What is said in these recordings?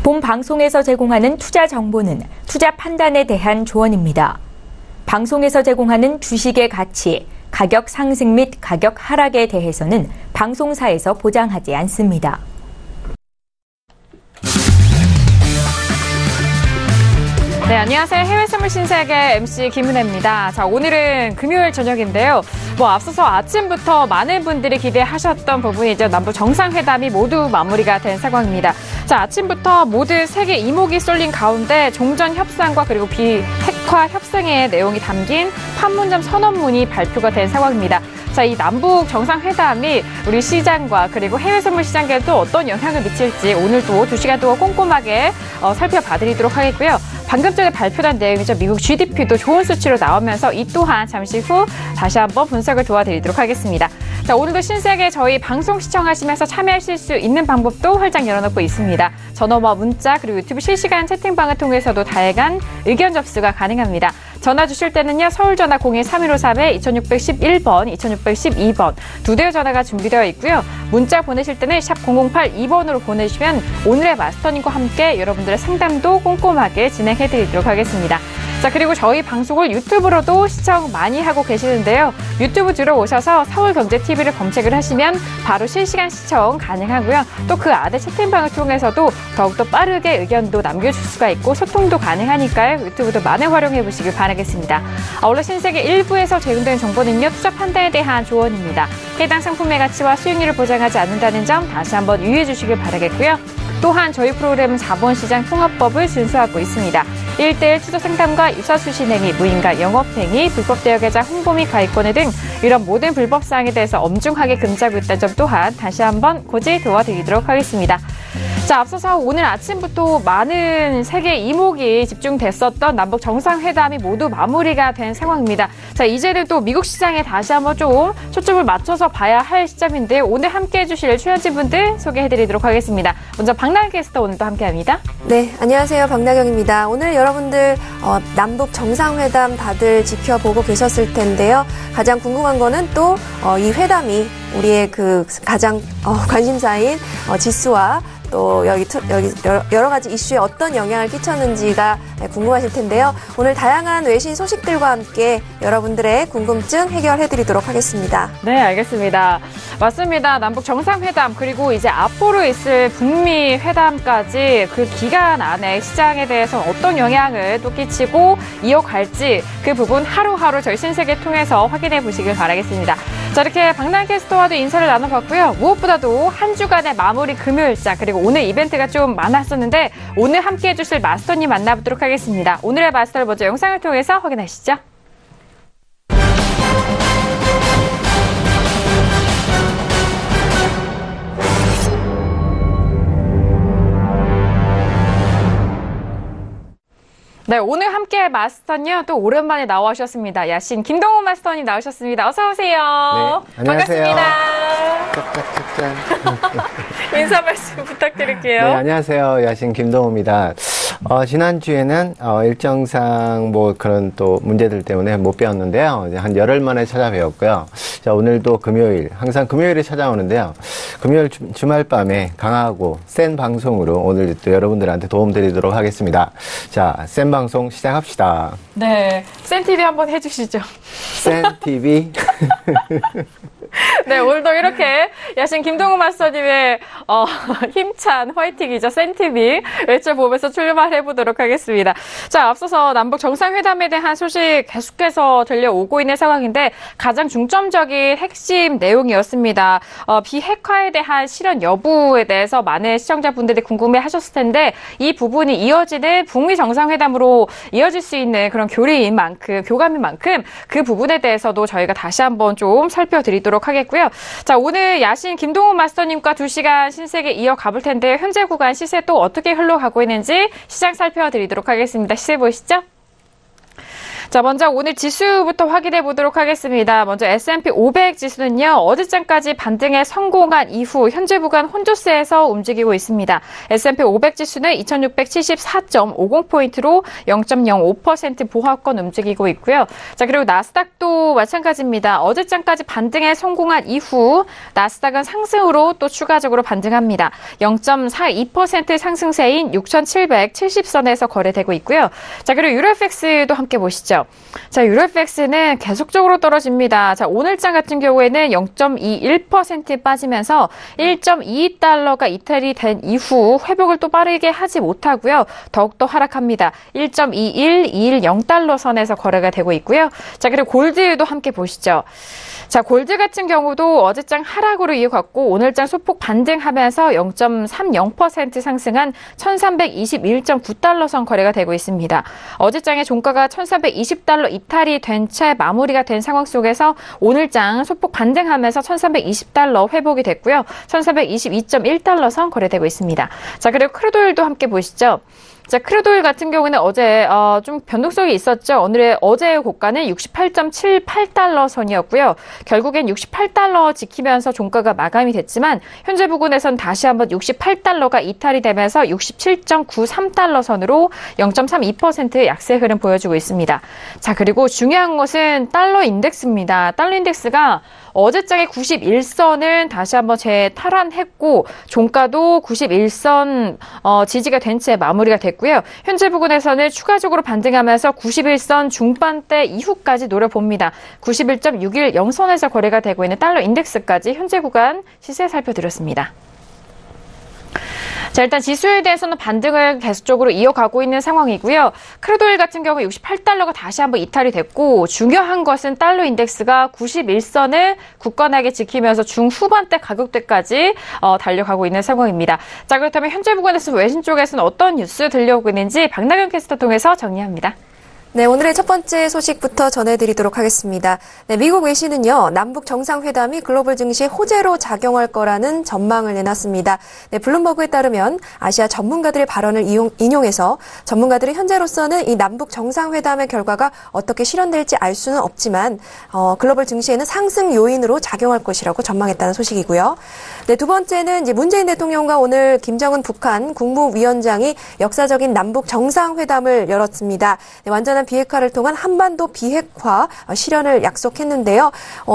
본 방송에서 제공하는 투자 정보는 투자 판단에 대한 조언입니다. 방송에서 제공하는 주식의 가치, 가격 상승 및 가격 하락에 대해서는 방송사에서 보장하지 않습니다. 네, 안녕하세요. 해외 선물 신세계 MC 김은혜입니다. 자, 오늘은 금요일 저녁인데요. 앞서서 아침부터 많은 분들이 기대하셨던 부분이죠. 남북 정상회담이 모두 마무리가 된 상황입니다. 자, 아침부터 모두 세계 이목이 쏠린 가운데 종전 협상과 그리고 비핵화 협상의 내용이 담긴 판문점 선언문이 발표가 된 상황입니다. 자, 이 남북 정상회담이 우리 시장과 그리고 해외 선물 시장에도 어떤 영향을 미칠지 오늘도 2시간 동안 꼼꼼하게 살펴봐드리도록 하겠고요. 방금 전에 발표된 내용이죠. 미국 GDP도 좋은 수치로 나오면서 이 또한 잠시 후 다시 한번 분석을 도와드리도록 하겠습니다. 자, 오늘도 신세계 저희 방송 시청하시면서 참여하실 수 있는 방법도 활짝 열어놓고 있습니다. 전화와 문자 그리고 유튜브 실시간 채팅방을 통해서도 다양한 의견 접수가 가능합니다. 전화 주실 때는요. 서울전화 01-3153-2611번, 2612번 두 대의 전화가 준비되어 있고요. 문자 보내실 때는 샵 0082번으로 보내주시면 오늘의 마스터님과 함께 여러분들의 상담도 꼼꼼하게 진행해드리도록 하겠습니다. 자, 그리고 저희 방송을 유튜브로도 시청 많이 하고 계시는데요. 유튜브 들어오셔서 서울경제TV를 검색을 하시면 바로 실시간 시청 가능하고요. 또 그 아래 채팅방을 통해서도 더욱더 빠르게 의견도 남겨줄 수가 있고 소통도 가능하니까요. 유튜브도 많이 활용해 보시길 바라겠습니다. 아울러 신세계 1부에서 제공되는 정보는요. 투자 판단에 대한 조언입니다. 해당 상품의 가치와 수익률을 보장하지 않는다는 점 다시 한번 유의해 주시길 바라겠고요. 또한 저희 프로그램은 자본시장 통합법을 준수하고 있습니다. 1:1 투자 상담과 유사 수신 행위, 무인가 영업행위, 불법 대여 계좌 홍보 및 가입권을 등 이런 모든 불법 사항에 대해서 엄중하게 금지하고 있다는 점 또한 다시 한번 고지 도와드리도록 하겠습니다. 자, 앞서서 오늘 아침부터 많은 세계 이목이 집중됐었던 남북 정상회담이 모두 마무리가 된 상황입니다. 자, 이제는 또 미국 시장에 다시 한번 좀 초점을 맞춰서 봐야 할 시점인데 오늘 함께해 주실 출연진분들 소개해드리도록 하겠습니다. 먼저 박나경 캐스터 오늘도 함께합니다. 네, 안녕하세요. 박나경입니다. 오늘 여러분들 남북 정상회담 다들 지켜보고 계셨을 텐데요. 가장 궁금한 거는 또 이 회담이 우리의 그 가장 관심사인 지수와 또 여기 여러 가지 이슈에 어떤 영향을 끼쳤는지가 궁금하실 텐데요. 오늘 다양한 외신 소식들과 함께 여러분들의 궁금증 해결해드리도록 하겠습니다. 네, 알겠습니다. 맞습니다. 남북 정상회담 그리고 이제 앞으로 있을 북미 회담까지 그 기간 안에 시장에 대해서 어떤 영향을 또 끼치고 이어갈지 그 부분 하루하루 저희 신세계 통해서 확인해 보시길 바라겠습니다. 자, 이렇게 박나경 캐스터와도 인사를 나눠봤고요. 무엇보다도 한 주간의 마무리 금요일자 그리고 오늘 이벤트가 좀 많았었는데 오늘 함께해 주실 마스터님 만나보도록 하겠습니다. 오늘의 마스터를 먼저 영상을 통해서 확인하시죠. 네, 오늘 함께할 마스터는요, 또 오랜만에 나오셨습니다. 야신 김동훈 마스터님 나오셨습니다. 어서오세요. 네, 안녕하세요. 반갑습니다. 인사 말씀 부탁드릴게요. 네, 안녕하세요. 야신 김동훈입니다. 지난주에는 일정상 뭐 그런 또 문제들 때문에 못 뵈었는데요. 이제 한 열흘 만에 찾아뵈었고요. 자, 오늘도 금요일, 항상 금요일에 찾아오는데요. 금요일 주말 밤에 강하고 센 방송으로 오늘 또 여러분들한테 도움드리도록 하겠습니다. 자, 센 방송 시작합시다. 네, 센 TV 한번 해주시죠. 센 TV. 네, 오늘도 이렇게 야신 김동훈 마스터님의 힘찬 화이팅이죠. 센TV 외쳐보면서 출발해보도록 하겠습니다. 자, 앞서서 남북 정상회담에 대한 소식 계속해서 들려오고 있는 상황인데 가장 중점적인 핵심 내용이었습니다. 비핵화에 대한 실현 여부에 대해서 많은 시청자분들이 궁금해하셨을 텐데 이 부분이 이어지는 북미 정상회담으로 이어질 수 있는 그런 교감인 만큼 그 부분에 대해서도 저희가 다시 한번 좀 살펴드리도록 하겠고요. 자, 오늘 야신 김동훈 마스터님과 2시간 신세계 이어가 볼 텐데 현재 구간 시세 또 어떻게 흘러가고 있는지 시장 살펴드리도록 하겠습니다. 시세 보시죠. 자, 먼저 오늘 지수부터 확인해 보도록 하겠습니다. 먼저 S&P 500 지수는요, 어제장까지 반등에 성공한 이후 현재 구간 혼조세에서 움직이고 있습니다. S&P 500 지수는 2674.50포인트로 0.05% 보합권 움직이고 있고요. 자, 그리고 나스닥도 마찬가지입니다. 어제장까지 반등에 성공한 이후 나스닥은 상승으로 또 추가적으로 반등합니다. 0.42% 상승세인 6,770선에서 거래되고 있고요. 자, 그리고 유로FX도 함께 보시죠. 자, 유로FX는 계속적으로 떨어집니다. 자, 오늘장 같은 경우에는 0.21% 빠지면서 1.22달러가 이탈이 된 이후 회복을 또 빠르게 하지 못하고요. 더욱더 하락합니다. 1.21210달러 선에서 거래가 되고 있고요. 자, 그리고 골드도 함께 보시죠. 자, 골드 같은 경우도 어제장 하락으로 이어갔고 오늘장 소폭 반등하면서 0.30% 상승한 1321.9달러 선 거래가 되고 있습니다. 어제장의 종가가 1320달러 이탈이 된 채 마무리가 된 상황 속에서 오늘장 소폭 반등하면서 1320달러 회복이 됐고요. 1322.1달러 선 거래되고 있습니다. 자, 그리고 크루드오일도 함께 보시죠. 자, 크루드오일 같은 경우는 어제 좀 변동성이 있었죠. 어제의 고가는 68.78달러 선이었고요. 결국엔 68달러 지키면서 종가가 마감이 됐지만 현재 부근에선 다시 한번 68달러가 이탈이 되면서 67.93달러 선으로 0.32% 약세 흐름 보여주고 있습니다. 자, 그리고 중요한 것은 달러 인덱스입니다. 달러 인덱스가 어제장의 91선을 다시 한번 재탈환했고 종가도 91선 지지가 된 채 마무리가 됐고요. 현재 부근에서는 추가적으로 반등하면서 91선 중반대 이후까지 노려봅니다. 91.610선에서 거래가 되고 있는 달러 인덱스까지 현재 구간 시세 살펴드렸습니다. 자, 일단 지수에 대해서는 반등을 계속적으로 이어가고 있는 상황이고요. 크루드오일 같은 경우 68달러가 다시 한번 이탈이 됐고 중요한 것은 달러 인덱스가 91선을 굳건하게 지키면서 중후반대 가격대까지 달려가고 있는 상황입니다. 자, 그렇다면 현재 부근에서 외신 쪽에서는 어떤 뉴스 들려오고 있는지 박나경 캐스터 통해서 정리합니다. 네, 오늘의 첫 번째 소식부터 전해드리도록 하겠습니다. 네, 미국 외신은요, 남북 정상회담이 글로벌 증시에 호재로 작용할 거라는 전망을 내놨습니다. 네, 블룸버그에 따르면 아시아 전문가들의 발언을 인용해서 전문가들이 현재로서는 이 남북 정상회담의 결과가 어떻게 실현될지 알 수는 없지만 글로벌 증시에는 상승 요인으로 작용할 것이라고 전망했다는 소식이고요. 네, 두 번째는 이제 문재인 대통령과 오늘 김정은 북한 국무위원장이 역사적인 남북 정상회담을 열었습니다. 네, 완전한 비핵화를 통한 한반도 비핵화 실현을 약속했는데요.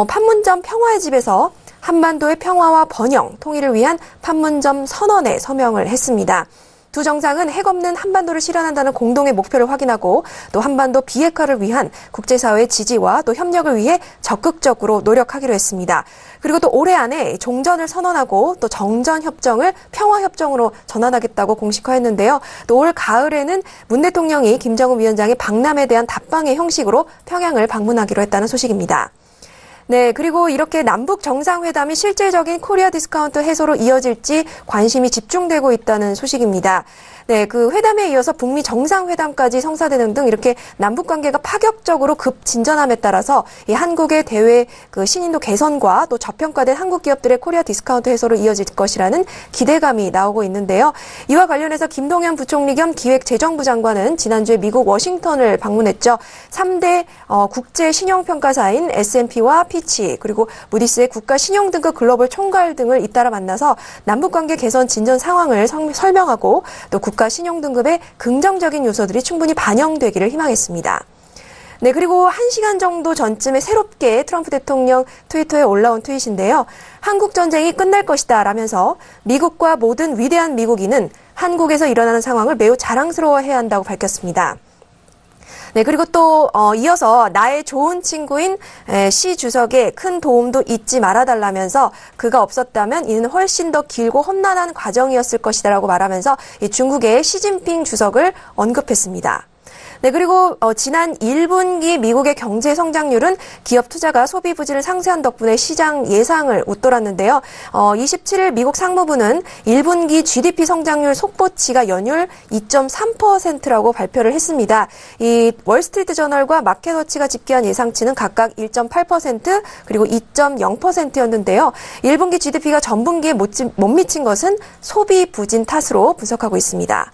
판문점 평화의 집에서 한반도의 평화와 번영, 통일을 위한 판문점 선언에 서명을 했습니다. 두 정상은 핵 없는 한반도를 실현한다는 공동의 목표를 확인하고 또 한반도 비핵화를 위한 국제사회의 지지와 또 협력을 위해 적극적으로 노력하기로 했습니다. 그리고 또 올해 안에 종전을 선언하고 또 정전협정을 평화협정으로 전환하겠다고 공식화했는데요. 또 올 가을에는 문 대통령이 김정은 위원장의 방남에 대한 답방의 형식으로 평양을 방문하기로 했다는 소식입니다. 네, 그리고 이렇게 남북 정상회담이 실질적인 코리아 디스카운트 해소로 이어질지 관심이 집중되고 있다는 소식입니다. 네, 그 회담에 이어서 북미 정상회담까지 성사되는 등 이렇게 남북 관계가 파격적으로 급 진전함에 따라서 이 한국의 대외 그 신인도 개선과 또 저평가된 한국 기업들의 코리아 디스카운트 해소로 이어질 것이라는 기대감이 나오고 있는데요. 이와 관련해서 김동연 부총리 겸 기획재정부 장관은 지난주에 미국 워싱턴을 방문했죠. 3대 국제 신용평가사인 S&P와 피치 그리고 무디스의 국가 신용등급 글로벌 총괄 등을 잇따라 만나서 남북 관계 개선 진전 상황을 설명하고 또 국가 신용등급의 긍정적인 요소들이 충분히 반영되기를 희망했습니다. 네, 그리고 1시간 정도 전쯤에 새롭게 트럼프 대통령 트위터에 올라온 트윗인데요. 한국 전쟁이 끝날 것이다 라면서 미국과 모든 위대한 미국인은 한국에서 일어나는 상황을 매우 자랑스러워해야 한다고 밝혔습니다. 네, 그리고 또 이어서 나의 좋은 친구인 시 주석의 큰 도움도 잊지 말아달라면서 그가 없었다면 이는 훨씬 더 길고 험난한 과정이었을 것이다라고 말하면서 이 중국의 시진핑 주석을 언급했습니다. 네, 그리고 지난 1분기 미국의 경제 성장률은 기업 투자가 소비 부진을 상쇄한 덕분에 시장 예상을 웃돌았는데요. 27일 미국 상무부는 1분기 GDP 성장률 속보치가 연율 2.3%라고 발표를 했습니다. 이 월스트리트 저널과 마켓워치가 집계한 예상치는 각각 1.8% 그리고 2.0%였는데요. 1분기 GDP가 전분기에 못 미친 것은 소비 부진 탓으로 분석하고 있습니다.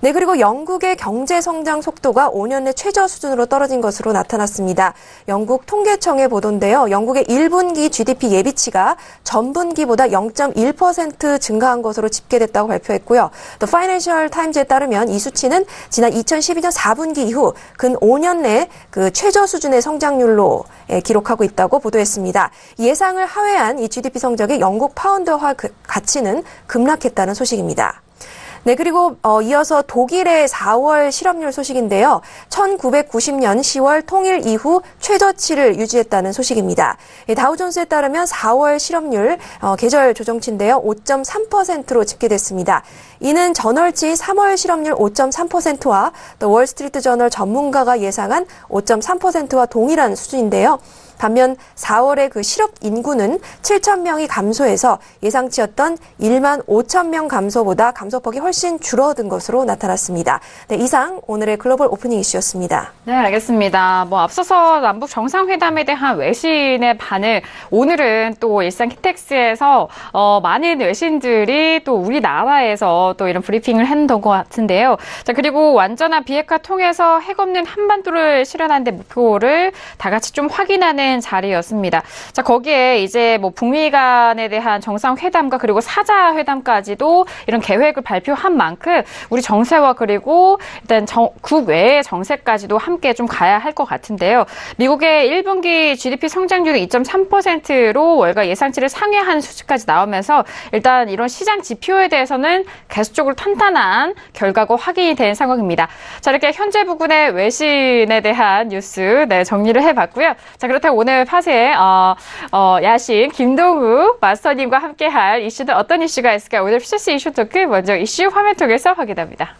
네, 그리고 영국의 경제 성장 속도가 5년 내 최저 수준으로 떨어진 것으로 나타났습니다. 영국 통계청의 보도인데요. 영국의 1분기 GDP 예비치가 전분기보다 0.1% 증가한 것으로 집계됐다고 발표했고요. 또 파이낸셜 타임즈에 따르면 이 수치는 지난 2012년 4분기 이후 근 5년 내 그 최저 수준의 성장률로 기록하고 있다고 보도했습니다. 예상을 하회한 이 GDP 성적의 영국 파운드화 가치는 급락했다는 소식입니다. 네, 그리고 이어서 독일의 4월 실업률 소식인데요. 1990년 10월 통일 이후 최저치를 유지했다는 소식입니다. 다우존스에 따르면 4월 실업률 계절 조정치인데요. 5.3%로 집계됐습니다. 이는 전월치 3월 실업률 5.3%와 또 월스트리트 저널 전문가가 예상한 5.3%와 동일한 수준인데요. 반면 4월의 그 실업 인구는 7,000명이 감소해서 예상치였던 1만 5천 명 감소보다 감소폭이 훨씬 줄어든 것으로 나타났습니다. 네, 이상 오늘의 글로벌 오프닝 이슈였습니다. 네, 알겠습니다. 앞서서 남북 정상회담에 대한 외신의 반응, 오늘은 또 일산 키텍스에서 많은 외신들이 또 우리나라에서 또 이런 브리핑을 했던 것 같은데요. 자, 그리고 완전한 비핵화 통해서 핵 없는 한반도를 실현하는 데 목표를 다 같이 좀 확인하는 자리였습니다. 자, 거기에 이제 북미 간에 대한 정상회담과 그리고 사자회담까지도 이런 계획을 발표한 만큼 우리 정세와 그리고 일단 국외의 정세까지도 함께 좀 가야 할 것 같은데요. 미국의 1분기 GDP 성장률이 2.3%로 월가 예상치를 상회한 수치까지 나오면서 일단 이런 시장 지표에 대해서는 계속적으로 탄탄한 결과가 확인이 된 상황입니다. 자, 이렇게 현재 부근의 외신에 대한 뉴스 정리를 해봤고요. 자, 그렇다면 오늘 팟에 야신 김동우 마스터님과 함께할 이슈는 어떤 이슈가 있을까요? 오늘 PCC 이슈 토크 먼저 이슈 화면 통해서 확인합니다.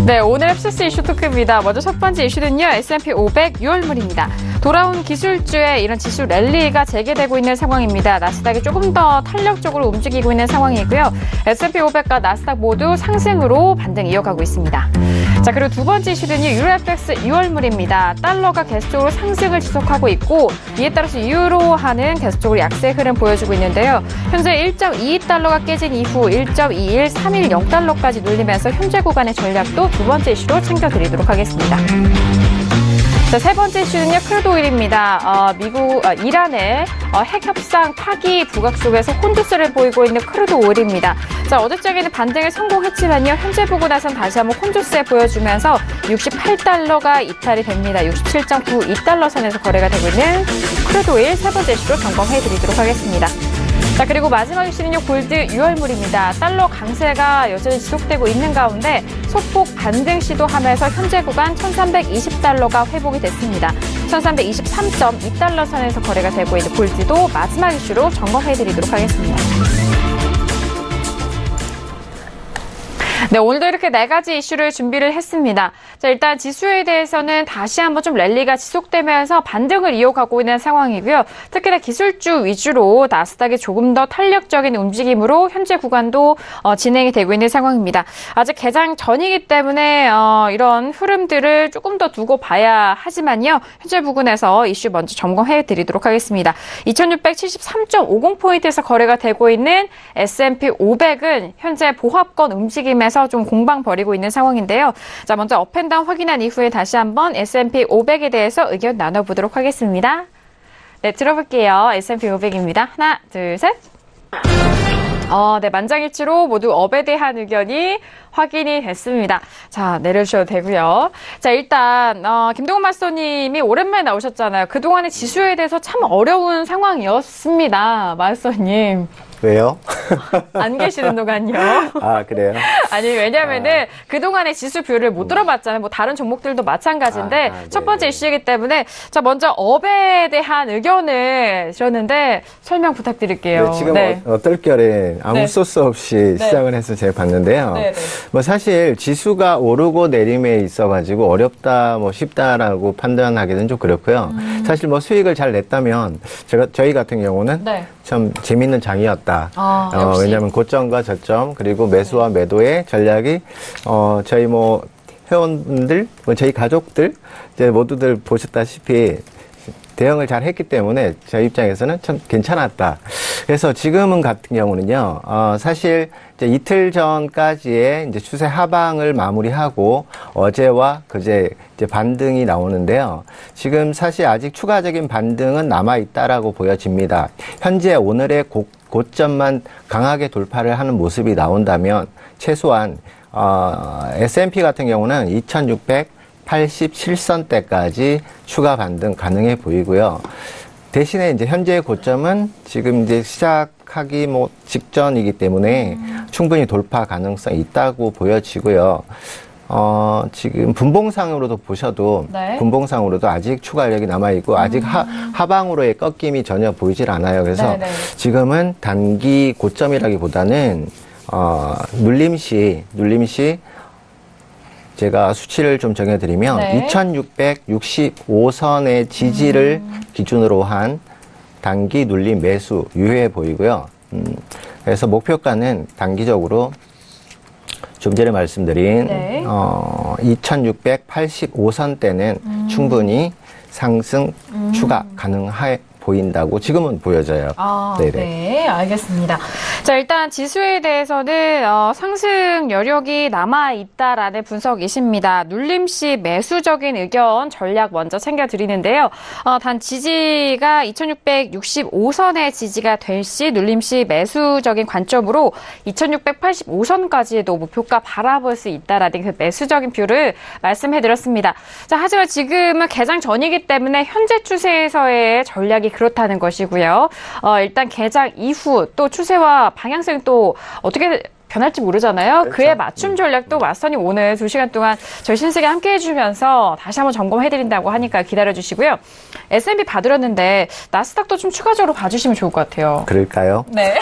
네, 오늘 FCC 이슈 토크입니다. 먼저 첫 번째 이슈는요, S&P 500 6월물입니다. 돌아온 기술주의 이런 지수 랠리가 재개되고 있는 상황입니다. 나스닥이 조금 더 탄력적으로 움직이고 있는 상황이고요. S&P 500과 나스닥 모두 상승으로 반등 이어가고 있습니다. 자, 그리고 두 번째 이슈는요, 유로FX 6월물입니다. 달러가 계속적으로 상승을 지속하고 있고 이에 따라서 유로화는 계속적으로 약세 흐름 보여주고 있는데요. 현재 1.22달러가 깨진 이후 1.21310달러까지 눌리면서 현재 구간의 전략도 두 번째 이슈로 챙겨드리도록 하겠습니다. 자, 세 번째 이슈는요, 크루드 오일입니다. 이란의 핵 협상 파기 부각 속에서 혼조세를 보이고 있는 크루드 오일입니다. 자, 어제장에는 반등에 성공했지만요, 현재 보고 나선 다시 한번 혼조세 보여주면서 68달러가 이탈이 됩니다. 67.92달러 선에서 거래가 되고 있는 크루드 오일 세 번째 이슈로 점검해드리도록 하겠습니다. 자, 그리고 마지막 이슈는요, 골드 6월물입니다. 달러 강세가 여전히 지속되고 있는 가운데 소폭 반등 시도하면서 현재 구간 1320달러가 회복이 됐습니다. 1323.2달러 선에서 거래가 되고 있는 골드도 마지막 이슈로 점검해드리도록 하겠습니다. 네, 오늘도 이렇게 네 가지 이슈를 준비를 했습니다. 자, 일단 지수에 대해서는 다시 한번 좀 랠리가 지속되면서 반등을 이어가고 있는 상황이고요. 특히나 기술주 위주로 나스닥이 조금 더 탄력적인 움직임으로 현재 구간도 진행이 되고 있는 상황입니다. 아직 개장 전이기 때문에 이런 흐름들을 조금 더 두고 봐야 하지만요. 현재 부근에서 이슈 먼저 점검해 드리도록 하겠습니다. 2673.50포인트에서 거래가 되고 있는 S&P 500은 현재 보합권 움직임에서 좀 공방 벌이고 있는 상황인데요. 자, 먼저 업앤다운 확인한 이후에 다시 한번 S&P 500에 대해서 의견 나눠보도록 하겠습니다. 네, 들어볼게요. S&P 500입니다. 하나, 둘, 셋. 네, 만장일치로 모두 업에 대한 의견이 확인이 됐습니다. 자, 내려주셔도 되고요. 자, 일단 김동훈 마스터님이 오랜만에 나오셨잖아요. 그동안의 지수에 대해서 참 어려운 상황이었습니다. 마스터님. 왜요? 안 계시는 동안요. 아, 그래요? 아니, 왜냐면은 그동안의 지수뷰를 못 들어봤잖아요. 다른 종목들도 마찬가지인데 첫 번째 이슈이기 때문에 자, 먼저 업에 대한 의견을 주셨는데 설명 부탁드릴게요. 네, 지금 어떨결에 아무 소스 없이 시작을 해서 제가 봤는데요. 사실 지수가 오르고 내림에 있어가지고 어렵다, 쉽다라고 판단하기는 좀 그렇고요. 사실 수익을 잘 냈다면 저희 같은 경우는 참 재밌는 장이었다. 왜냐하면 고점과 저점 그리고 매수와 매도의 전략이 저희 회원분들, 저희 가족들 이제 모두들 보셨다시피 대응을 잘 했기 때문에 저희 입장에서는 참 괜찮았다. 그래서 지금은 같은 경우는요, 사실 이제 이틀 전까지의 이제 추세 하방을 마무리하고 어제와 그제 이제 반등이 나오는데요. 지금 사실 아직 추가적인 반등은 남아있다라고 보여집니다. 현재 오늘의 고점만 강하게 돌파를 하는 모습이 나온다면 최소한 S&P 같은 경우는 2687선대까지 추가 반등 가능해 보이고요. 대신에 이제 현재의 고점은 지금 이제 시작하기 직전이기 때문에 충분히 돌파 가능성이 있다고 보여지고요. 지금 분봉상으로도 보셔도, 네. 분봉상으로도 아직 추가력이 남아있고, 아직 하방으로의 꺾임이 전혀 보이질 않아요. 그래서 네네. 지금은 단기 고점이라기보다는, 눌림시, 제가 수치를 좀 정해드리면, 네. 2665선의 지지를 기준으로 한 단기 눌림 매수 유효해 보이고요. 그래서 목표가는 단기적으로 좀 전에 말씀드린 네. 2685선대는 충분히 상승 추가 가능해 보인다고 지금은 보여져요. 네네. 네, 알겠습니다. 자, 일단 지수에 대해서는 상승 여력이 남아있다라는 분석이십니다. 눌림시 매수적인 의견 전략 먼저 챙겨드리는데요. 단 지지가 2665선의 지지가 될 시 눌림시 매수적인 관점으로 2685선까지도 목표가 바라볼 수 있다라는 그 매수적인 뷰를 말씀해드렸습니다. 자, 하지만 지금은 개장 전이기 때문에 현재 추세에서의 전략이 그렇다는 것이고요. 일단 개장 이후 또 추세와 방향성이 또 어떻게 변할지 모르잖아요. 그렇죠. 그에 맞춤 전략도 마스터님 오늘 2시간 동안 저희 신세계 함께 해주면서 다시 한번 점검해드린다고 하니까 기다려주시고요. S&P 봐드렸는데 나스닥도 좀 추가적으로 봐주시면 좋을 것 같아요. 그럴까요? 네.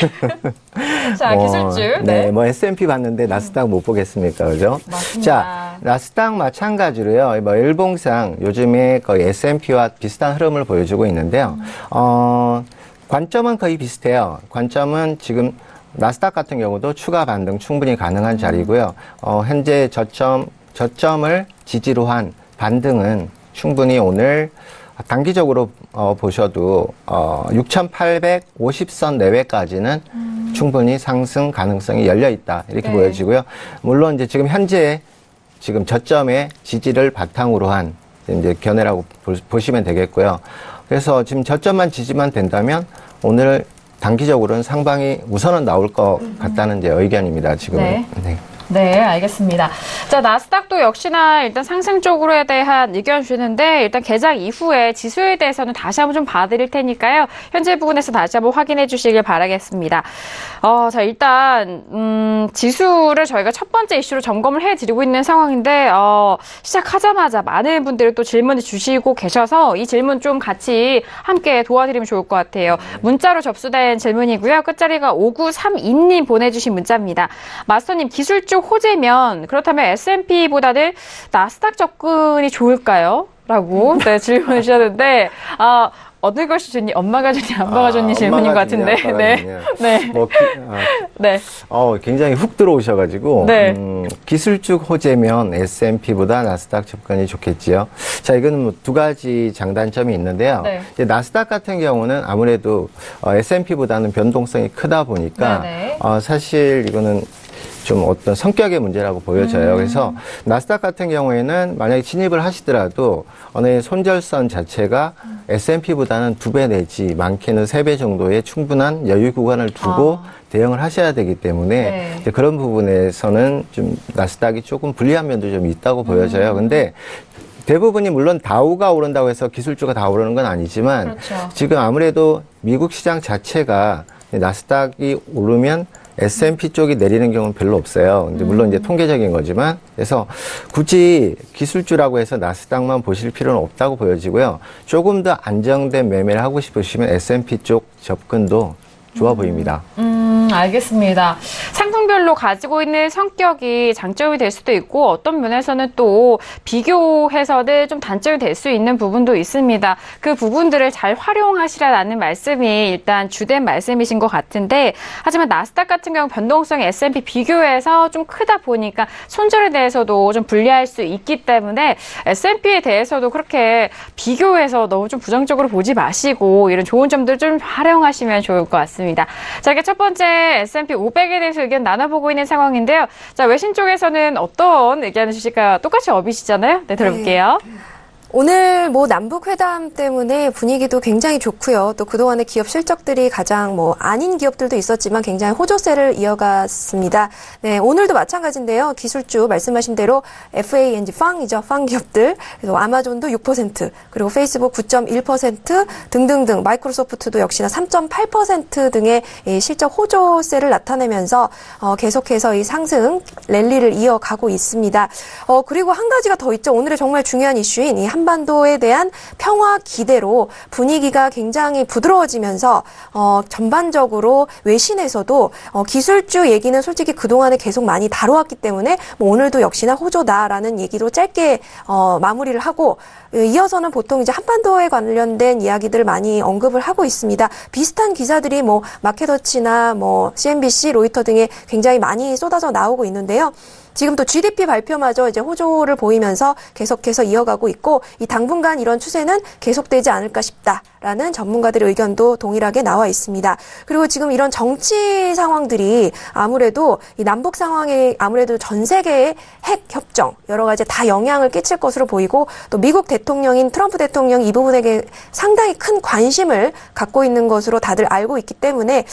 자, 기술주. 네, 뭐 S&P 봤는데 나스닥 못 보겠습니까, 그죠? 맞습니다. 자, 나스닥 마찬가지로요. 뭐 일봉상 요즘에 거의 S&P와 비슷한 흐름을 보여주고 있는데요. 관점은 거의 비슷해요. 관점은 지금 나스닥 같은 경우도 추가 반등 충분히 가능한 자리고요. 현재 저점을 지지로 한 반등은 충분히 오늘 단기적으로 보셔도 6,850선 내외까지는 충분히 상승 가능성이 열려 있다 이렇게 네. 보여지고요. 물론 이제 지금 현재 지금 저점의 지지를 바탕으로 한 이제 견해라고 보시면 되겠고요. 그래서 지금 저점만 지지만 된다면 오늘 단기적으로는 상방이 우선은 나올 것 같다는 이제 의견입니다. 지금은. 네. 네. 네, 알겠습니다. 자, 나스닥도 역시나 일단 상승 쪽으로에 대한 의견 주시는데 일단 개장 이후에 지수에 대해서는 다시 한번 좀 봐드릴 테니까요. 현재 부분에서 다시 한번 확인해 주시길 바라겠습니다. 자, 일단 지수를 저희가 첫 번째 이슈로 점검을 해드리고 있는 상황인데 시작하자마자 많은 분들이 또 질문을 주시고 계셔서 이 질문 좀 같이 함께 도와드리면 좋을 것 같아요. 문자로 접수된 질문이고요. 끝자리가 5932님 보내주신 문자입니다. 마스터님, 기술적 호재면 그렇다면 S&P보다는 나스닥 접근이 좋을까요? 라고 네, 질문을 주셨는데 어느 것이 좋니? 엄마가 좋니? 아빠가 좋니? 질문인 것 같은데. 네. 네. 네. 굉장히 훅 들어오셔가지고 네. 기술적 호재면 S&P보다 나스닥 접근이 좋겠지요. 자, 이거는 뭐 두 가지 장단점이 있는데요. 네. 이제 나스닥 같은 경우는 아무래도 S&P보다는 변동성이 크다 보니까 사실 이거는 좀 어떤 성격의 문제라고 보여져요. 그래서 나스닥 같은 경우에는 만약에 진입을 하시더라도 어느 손절선 자체가 S&P보다는 2배 내지 많게는 3배 정도의 충분한 여유 구간을 두고 대응을 하셔야 되기 때문에 이제 그런 부분에서는 좀 나스닥이 조금 불리한 면도 좀 있다고 보여져요. 근데 대부분이 물론 다우가 오른다고 해서 기술주가 다 오르는 건 아니지만 그렇죠. 지금 아무래도 미국 시장 자체가 나스닥이 오르면 S&P 쪽이 내리는 경우는 별로 없어요. 근데 물론 이제 통계적인 거지만, 그래서 굳이 기술주라고 해서 나스닥만 보실 필요는 없다고 보여지고요. 조금 더 안정된 매매를 하고 싶으시면 S&P 쪽 접근도 좋아 보입니다. 알겠습니다. 상품별로 가지고 있는 성격이 장점이 될 수도 있고 어떤 면에서는 또 비교해서는 좀 단점이 될 수 있는 부분도 있습니다. 그 부분들을 잘 활용하시라는 말씀이 일단 주된 말씀이신 것 같은데 하지만 나스닥 같은 경우 변동성이 S&P 비교해서 좀 크다 보니까 손절에 대해서도 좀 불리할 수 있기 때문에 S&P에 대해서도 그렇게 비교해서 너무 좀 부정적으로 보지 마시고 이런 좋은 점들 좀 활용하시면 좋을 것 같습니다. 자, 이렇게 첫 번째 S&P 500에 대해서 의견 나눠보고 있는 상황인데요. 자, 외신 쪽에서는 어떤 의견을 주실까요? 똑같이 업이시잖아요. 네, 들어볼게요. 오늘 남북 회담 때문에 분위기도 굉장히 좋고요. 또 그동안의 기업 실적들이 가장 아닌 기업들도 있었지만 굉장히 호조세를 이어갔습니다. 네, 오늘도 마찬가지인데요. 기술주 말씀하신 대로 FANG, 팡이죠. 팡 기업들. 그래서 아마존도 6%, 그리고 페이스북 9.1% 등등등, 마이크로소프트도 역시나 3.8% 등의 실적 호조세를 나타내면서 계속해서 이 상승 랠리를 이어가고 있습니다. 그리고 한 가지가 더 있죠. 오늘의 정말 중요한 이슈인 이 한반도에 대한 평화 기대로 분위기가 굉장히 부드러워지면서 전반적으로 외신에서도 기술주 얘기는 솔직히 그동안에 계속 많이 다뤄왔기 때문에 오늘도 역시나 호조다라는 얘기로 짧게 마무리를 하고 이어서는 보통 이제 한반도에 관련된 이야기들을 많이 언급을 하고 있습니다. 비슷한 기사들이 마켓워치나 CNBC, 로이터 등에 굉장히 많이 쏟아져 나오고 있는데요. 지금 또 GDP 발표마저 이제 호조를 보이면서 계속해서 이어가고 있고 이 당분간 이런 추세는 계속되지 않을까 싶다라는 전문가들의 의견도 동일하게 나와 있습니다. 그리고 지금 이런 정치 상황들이 아무래도 이 남북 상황에 아무래도 전 세계의 핵 협정 여러 가지 다 영향을 끼칠 것으로 보이고 또 미국 대통령인 트럼프 대통령이 이 부분에게 상당히 큰 관심을 갖고 있는 것으로 다들 알고 있기 때문에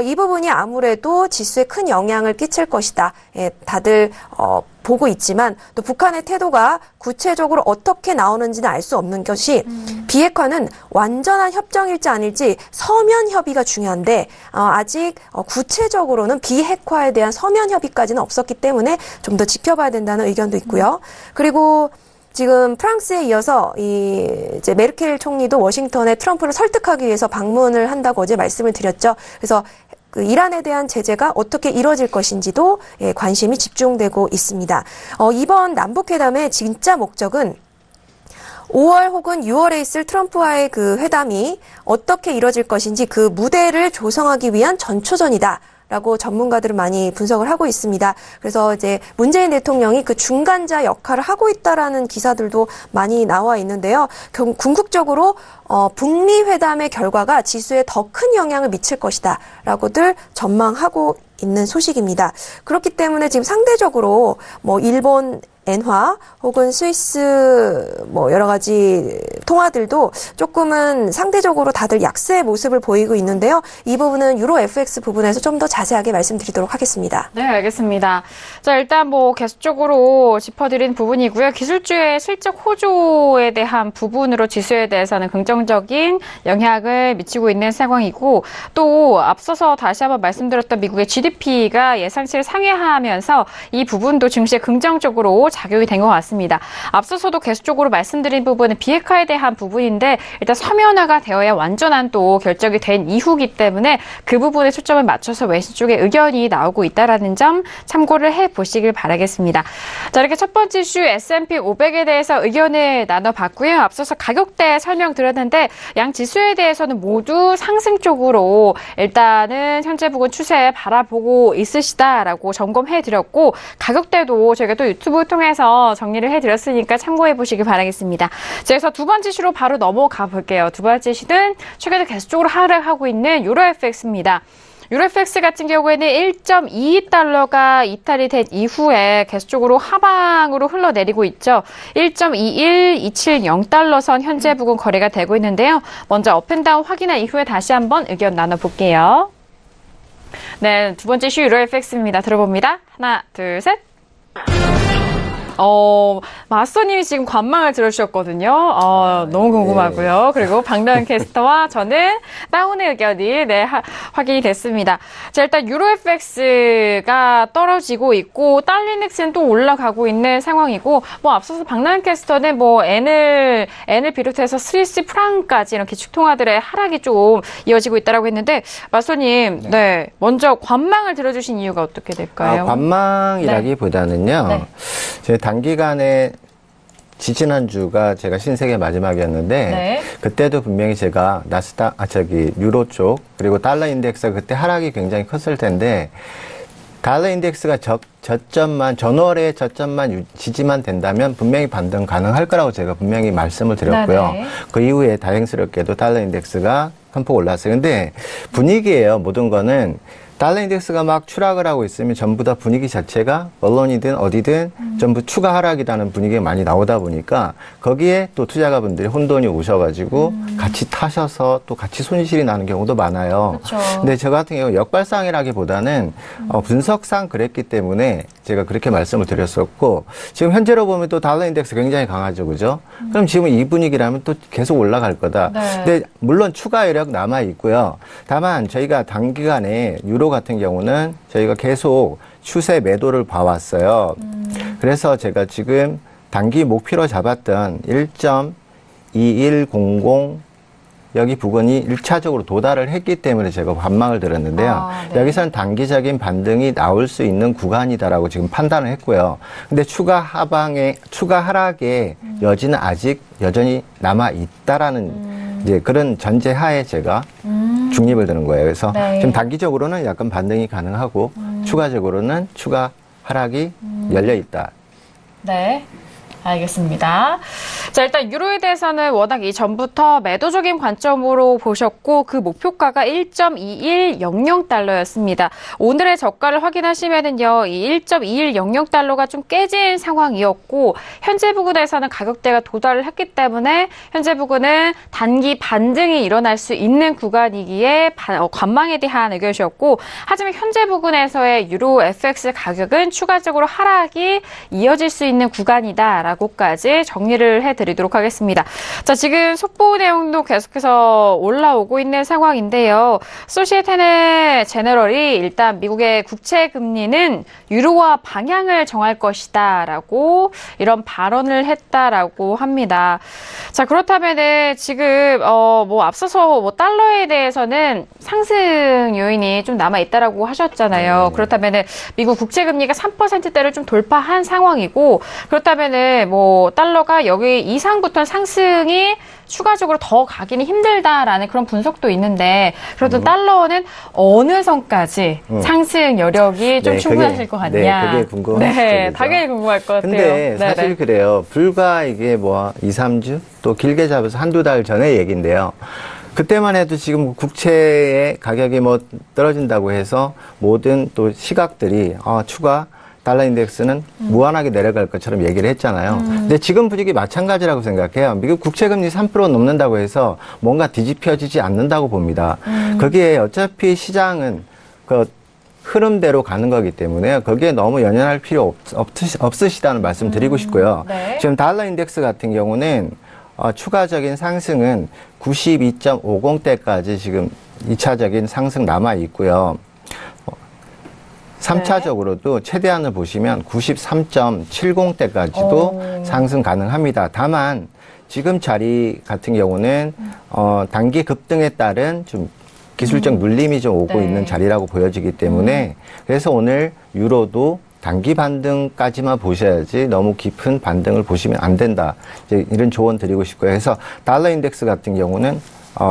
이 부분이 아무래도 지수에 큰 영향을 끼칠 것이다. 예, 다들 보고 있지만 또 북한의 태도가 구체적으로 어떻게 나오는지는 알 수 없는 것이 비핵화는 완전한 협정일지 아닐지 서면 협의가 중요한데 아직 구체적으로는 비핵화에 대한 서면 협의까지는 없었기 때문에 좀 더 지켜봐야 된다는 의견도 있고요. 그리고 지금 프랑스에 이어서 이제 메르켈 총리도 워싱턴에 트럼프를 설득하기 위해서 방문을 한다고 어제 말씀을 드렸죠. 그래서 그 이란에 대한 제재가 어떻게 이뤄질 것인지도 관심이 집중되고 있습니다. 이번 남북회담의 진짜 목적은 5월 혹은 6월에 있을 트럼프와의 그 회담이 어떻게 이뤄질 것인지 그 무대를 조성하기 위한 전초전이다. 라고 전문가들은 많이 분석을 하고 있습니다. 그래서 이제 문재인 대통령이 그 중간자 역할을 하고 있다라는 기사들도 많이 나와 있는데요. 궁극적으로 북미 회담의 결과가 지수에 더 큰 영향을 미칠 것이다 라고들 전망하고 있는 소식입니다. 그렇기 때문에 지금 상대적으로 일본 엔화 혹은 스위스 여러 가지 통화들도 조금은 상대적으로 다들 약세의 모습을 보이고 있는데요. 이 부분은 유로 FX 부분에서 좀 더 자세하게 말씀드리도록 하겠습니다. 네, 알겠습니다. 자, 일단 계속적으로 짚어드린 부분이고요. 기술주의 실적 호조에 대한 부분으로 지수에 대해서는 긍정적인 영향을 미치고 있는 상황이고 또 앞서서 다시 한번 말씀드렸던 미국의 GDP가 예상치를 상회하면서 이 부분도 증시에 긍정적으로 작용이 된 것 같습니다. 앞서서도 계속적으로 말씀드린 부분은 비핵화에 대한 부분인데 일단 서면화가 되어야 완전한 또 결정이 된 이후기 때문에 그 부분에 초점을 맞춰서 외신 쪽에 의견이 나오고 있다는 점 참고를 해보시길 바라겠습니다. 자, 이렇게 첫 번째 이슈 S&P 500에 대해서 의견을 나눠봤고요. 앞서서 가격대 설명드렸는데 양 지수에 대해서는 모두 상승 쪽으로 일단은 현재 부분 추세 바라보고 있으시다라고 점검해드렸고 가격대도 저희가 또 유튜브 통해서 정리를 해드렸으니까 참고해보시길 바라겠습니다. 자, 그래서 두 번째 이슈로 바로 넘어가 볼게요. 두 번째 이슈는 최근에 계속적으로 하락하고 있는 유로 FX입니다. 유로 FX 같은 경우에는 1.22달러가 이탈이 된 이후에 계속적으로 하방으로 흘러내리고 있죠. 1.21270달러 선 현재 부근 거래가 되고 있는데요. 먼저 업앤다운 확인한 이후에 다시 한번 의견 나눠볼게요. 네, 두 번째 이슈 유로 FX입니다. 들어봅니다. 하나, 둘, 셋. 마스터님이 지금 관망을 들어주셨거든요. 너무 궁금하고요. 그리고 박나영 캐스터와 저는 다운의 의견이 확인이 됐습니다. 자, 일단 유로 FX가 떨어지고 있고 달러 인덱스는 또 올라가고 있는 상황이고 뭐 앞서서 박나영 캐스터는 뭐 N을 비롯해서 스위스 프랑까지 이렇게 축통화들의 하락이 좀 이어지고 있다라고 했는데 마스터님, 네, 먼저 관망을 들어주신 이유가 어떻게 될까요? 관망이라기보다는요. 네. 제 단기간에 지지난주가 제가 신세계 마지막이었는데 네. 그때도 분명히 제가 유로 쪽 그리고 달러 인덱스가 그때 하락이 굉장히 컸을 텐데 달러 인덱스가 전월의 저점만 지지만 된다면 분명히 반등 가능할 거라고 제가 분명히 말씀을 드렸고요. 네네. 그 이후에 다행스럽게도 달러 인덱스가 큰 폭 올랐어요. 근데 분위기예요. 모든 거는 달러 인덱스가 막 추락을 하고 있으면 전부 다 분위기 자체가 언론이든 어디든 전부 추가 하락이라는 분위기가 많이 나오다 보니까 거기에 또 투자가분들이 혼돈이 오셔가지고 같이 타셔서 또 같이 손실이 나는 경우도 많아요. 그쵸. 근데 저 같은 경우 역발상이라기보다는 분석상 그랬기 때문에 제가 그렇게 말씀을 드렸었고 지금 현재로 보면 또 달러 인덱스 굉장히 강하죠. 그죠? 그럼 지금 이 분위기라면 또 계속 올라갈 거다. 네. 근데 물론 추가 여력 남아 있고요. 다만 저희가 단기간에 유로 같은 경우는 저희가 계속 추세 매도를 봐왔어요. 그래서 제가 지금 단기 목표로 잡았던 1.2100 여기 부근이 1차적으로 도달을 했기 때문에 제가 관망을 들었는데요. 네. 여기서는 단기적인 반등이 나올 수 있는 구간이다라고 지금 판단을 했고요. 근데 추가 하락의 여지는 아직 여전히 남아 있다라는 이제 그런 전제하에 제가 중립을 드는 거예요. 그래서 네. 지금 단기적으로는 약간 반등이 가능하고 추가적으로는 추가 하락이 열려 있다. 네. 알겠습니다. 자, 일단 유로에 대해서는 워낙 이전부터 매도적인 관점으로 보셨고 그 목표가가 1.2100달러였습니다. 오늘의 저가를 확인하시면은요. 이 1.2100달러가 좀 깨진 상황이었고 현재 부근에서는 가격대가 도달을 했기 때문에 현재 부근은 단기 반등이 일어날 수 있는 구간이기에 관망에 대한 의견이었고 하지만 현재 부근에서의 유로 FX 가격은 추가적으로 하락이 이어질 수 있는 구간이다 라고까지 정리를 해드리도록 하겠습니다. 자, 지금 속보 내용도 계속해서 올라오고 있는 상황인데요. 소시에테 제너럴이 일단 미국의 국채 금리는 유로화 방향을 정할 것이다 라고 이런 발언을 했다라고 합니다. 자, 그렇다면은 지금 뭐 앞서서 뭐 달러에 대해서는 상승 요인이 좀 남아 있다라고 하셨잖아요. 그렇다면은 미국 국채 금리가 3%대를 좀 돌파한 상황이고 그렇다면은 뭐 달러가 여기 이상부터 상승이 추가적으로 더 가기는 힘들다라는 그런 분석도 있는데 그래도 달러는 어느 선까지 상승 여력이 좀 네, 충분하실 것 같냐? 네, 그게 궁금하시죠. 네, 당연히 궁금할 것 같아요. 근데 사실 네네. 그래요. 불과 이게 뭐 2, 3주 또 길게 잡아서 한두 달 전의 얘기인데요. 그때만 해도 지금 국채의 가격이 뭐 떨어진다고 해서 모든 또 시각들이 추가 달러 인덱스는 무한하게 내려갈 것처럼 얘기를 했잖아요. 근데 지금 분위기 마찬가지라고 생각해요. 미국 국채금리 3% 넘는다고 해서 뭔가 뒤집혀지지 않는다고 봅니다. 거기에 어차피 시장은 그 흐름대로 가는 거기 때문에 거기에 너무 연연할 필요 없으시다는 말씀 드리고 싶고요. 네. 지금 달러 인덱스 같은 경우는 추가적인 상승은 92.50대까지 지금 2차적인 상승 남아 있고요. 3차적으로도 최대한을 보시면 93.70대까지도 상승 가능합니다. 다만 지금 자리 같은 경우는 단기 급등에 따른 좀 기술적 눌림이 좀 오고 있는 자리라고 보여지기 때문에 그래서 오늘 유로도 단기 반등까지만 보셔야지 너무 깊은 반등을 보시면 안 된다. 이제 이런 조언 드리고 싶고요. 그래서 달러 인덱스 같은 경우는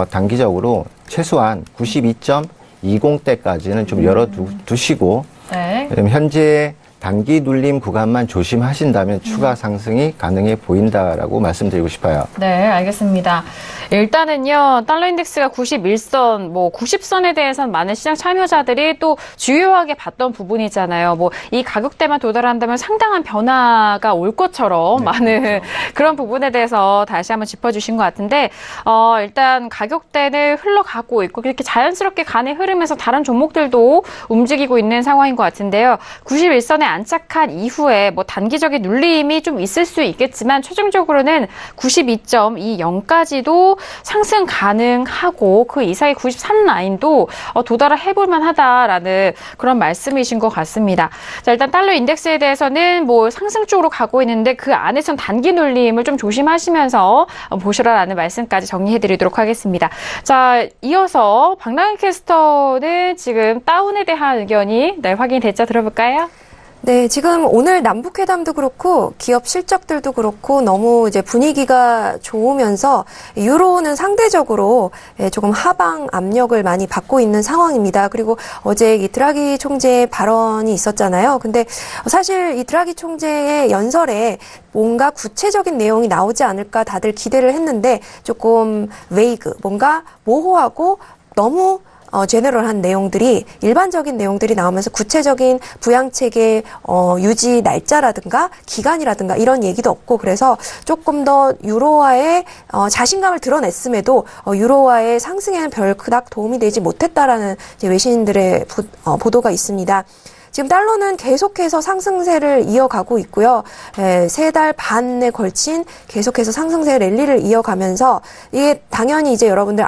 단기적으로 최소한 92.20대까지는 좀 열어두시고 네. 현재 단기 눌림 구간만 조심하신다면 추가 상승이 가능해 보인다라고 말씀드리고 싶어요. 네, 알겠습니다. 일단은요, 달러 인덱스가 91선, 뭐 90선에 대해서는 많은 시장 참여자들이 또 주요하게 봤던 부분이잖아요. 뭐 이 가격대만 도달한다면 상당한 변화가 올 것처럼 많은 그런 부분에 대해서 다시 한번 짚어주신 것 같은데, 일단 가격대는 흘러가고 있고 그렇게 자연스럽게 가는 흐름에서 다른 종목들도 움직이고 있는 상황인 것 같은데요. 91선에 안착한 이후에 뭐 단기적인 눌림이 좀 있을 수 있겠지만 최종적으로는 92.20까지도 상승 가능하고 그 이상의 93 라인도 도달을 해볼 만하다라는 그런 말씀이신 것 같습니다. 자, 일단 달러 인덱스에 대해서는 뭐 상승 쪽으로 가고 있는데 그 안에선 단기 눌림을 좀 조심하시면서 보시라라는 말씀까지 정리해드리도록 하겠습니다. 자, 이어서 박나영 캐스터는 지금 다운에 대한 의견이 확인이 됐죠? 들어볼까요? 네, 지금 오늘 남북회담도 그렇고 기업 실적들도 그렇고 너무 이제 분위기가 좋으면서 유로는 상대적으로 조금 하방 압력을 많이 받고 있는 상황입니다. 그리고 어제 이 드라기 총재의 발언이 있었잖아요. 근데 사실 이 드라기 총재의 연설에 뭔가 구체적인 내용이 나오지 않을까 다들 기대를 했는데 조금 웨이그, 뭔가 모호하고 너무 제너럴한 내용들이 일반적인 내용들이 나오면서 구체적인 부양책의 유지 날짜라든가 기간이라든가 이런 얘기도 없고 그래서 조금 더 유로화의 자신감을 드러냈음에도 유로화의 상승에는 별 그닥 도움이 되지 못했다라는 이제 외신들의 보도가 있습니다. 지금 달러는 계속해서 상승세를 이어가고 있고요. 3달 반에 걸친 계속해서 상승세 랠리를 이어가면서 이게 당연히 이제 여러분들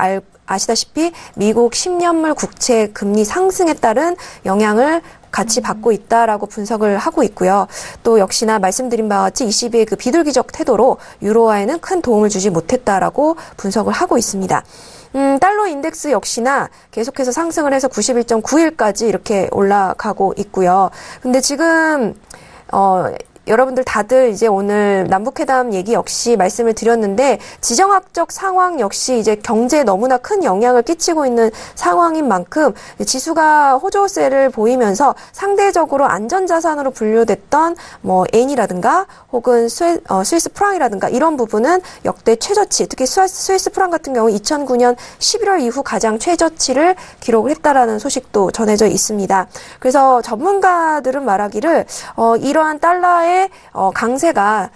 아시다시피 미국 10년물 국채 금리 상승에 따른 영향을 같이 받고 있다라고 분석을 하고 있고요. 또 역시나 말씀드린 바와 같이 ECB의 그 비둘기적 태도로 유로화에는 큰 도움을 주지 못했다라고 분석을 하고 있습니다. 달러 인덱스 역시나 계속해서 상승을 해서 91.91까지 이렇게 올라가고 있고요. 근데 지금 여러분들 다들 이제 오늘 남북회담 얘기 역시 말씀을 드렸는데 지정학적 상황 역시 이제 경제에 너무나 큰 영향을 끼치고 있는 상황인 만큼 지수가 호조세를 보이면서 상대적으로 안전자산으로 분류됐던 뭐 엔이라든가 혹은 스위스 프랑이라든가 이런 부분은 역대 최저치, 특히 스위스 프랑 같은 경우 2009년 11월 이후 가장 최저치를 기록을 했다라는 소식도 전해져 있습니다. 그래서 전문가들은 말하기를 이러한 달러의 강세가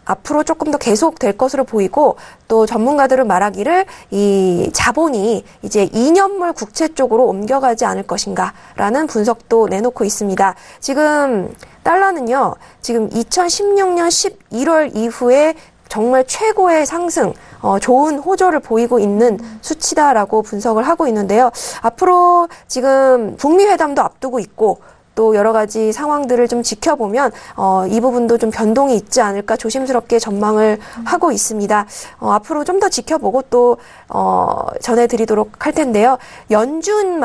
앞으로 조금 더 계속될 것으로 보이고 또 전문가들은 말하기를 이 자본이 이제 2년물 국채 쪽으로 옮겨가지 않을 것인가라는 분석도 내놓고 있습니다. 지금 달러는요, 지금 2016년 11월 이후에 정말 최고의 상승, 좋은 호조를 보이고 있는 수치다라고 분석을 하고 있는데요. 앞으로 지금 북미 회담도 앞두고 있고 또 여러 가지 상황들을 좀 지켜보면 이 부분도 좀 변동이 있지 않을까 조심스럽게 전망을 하고 있습니다. 앞으로 좀 더 지켜보고 또 전해드리도록 할 텐데요. 연준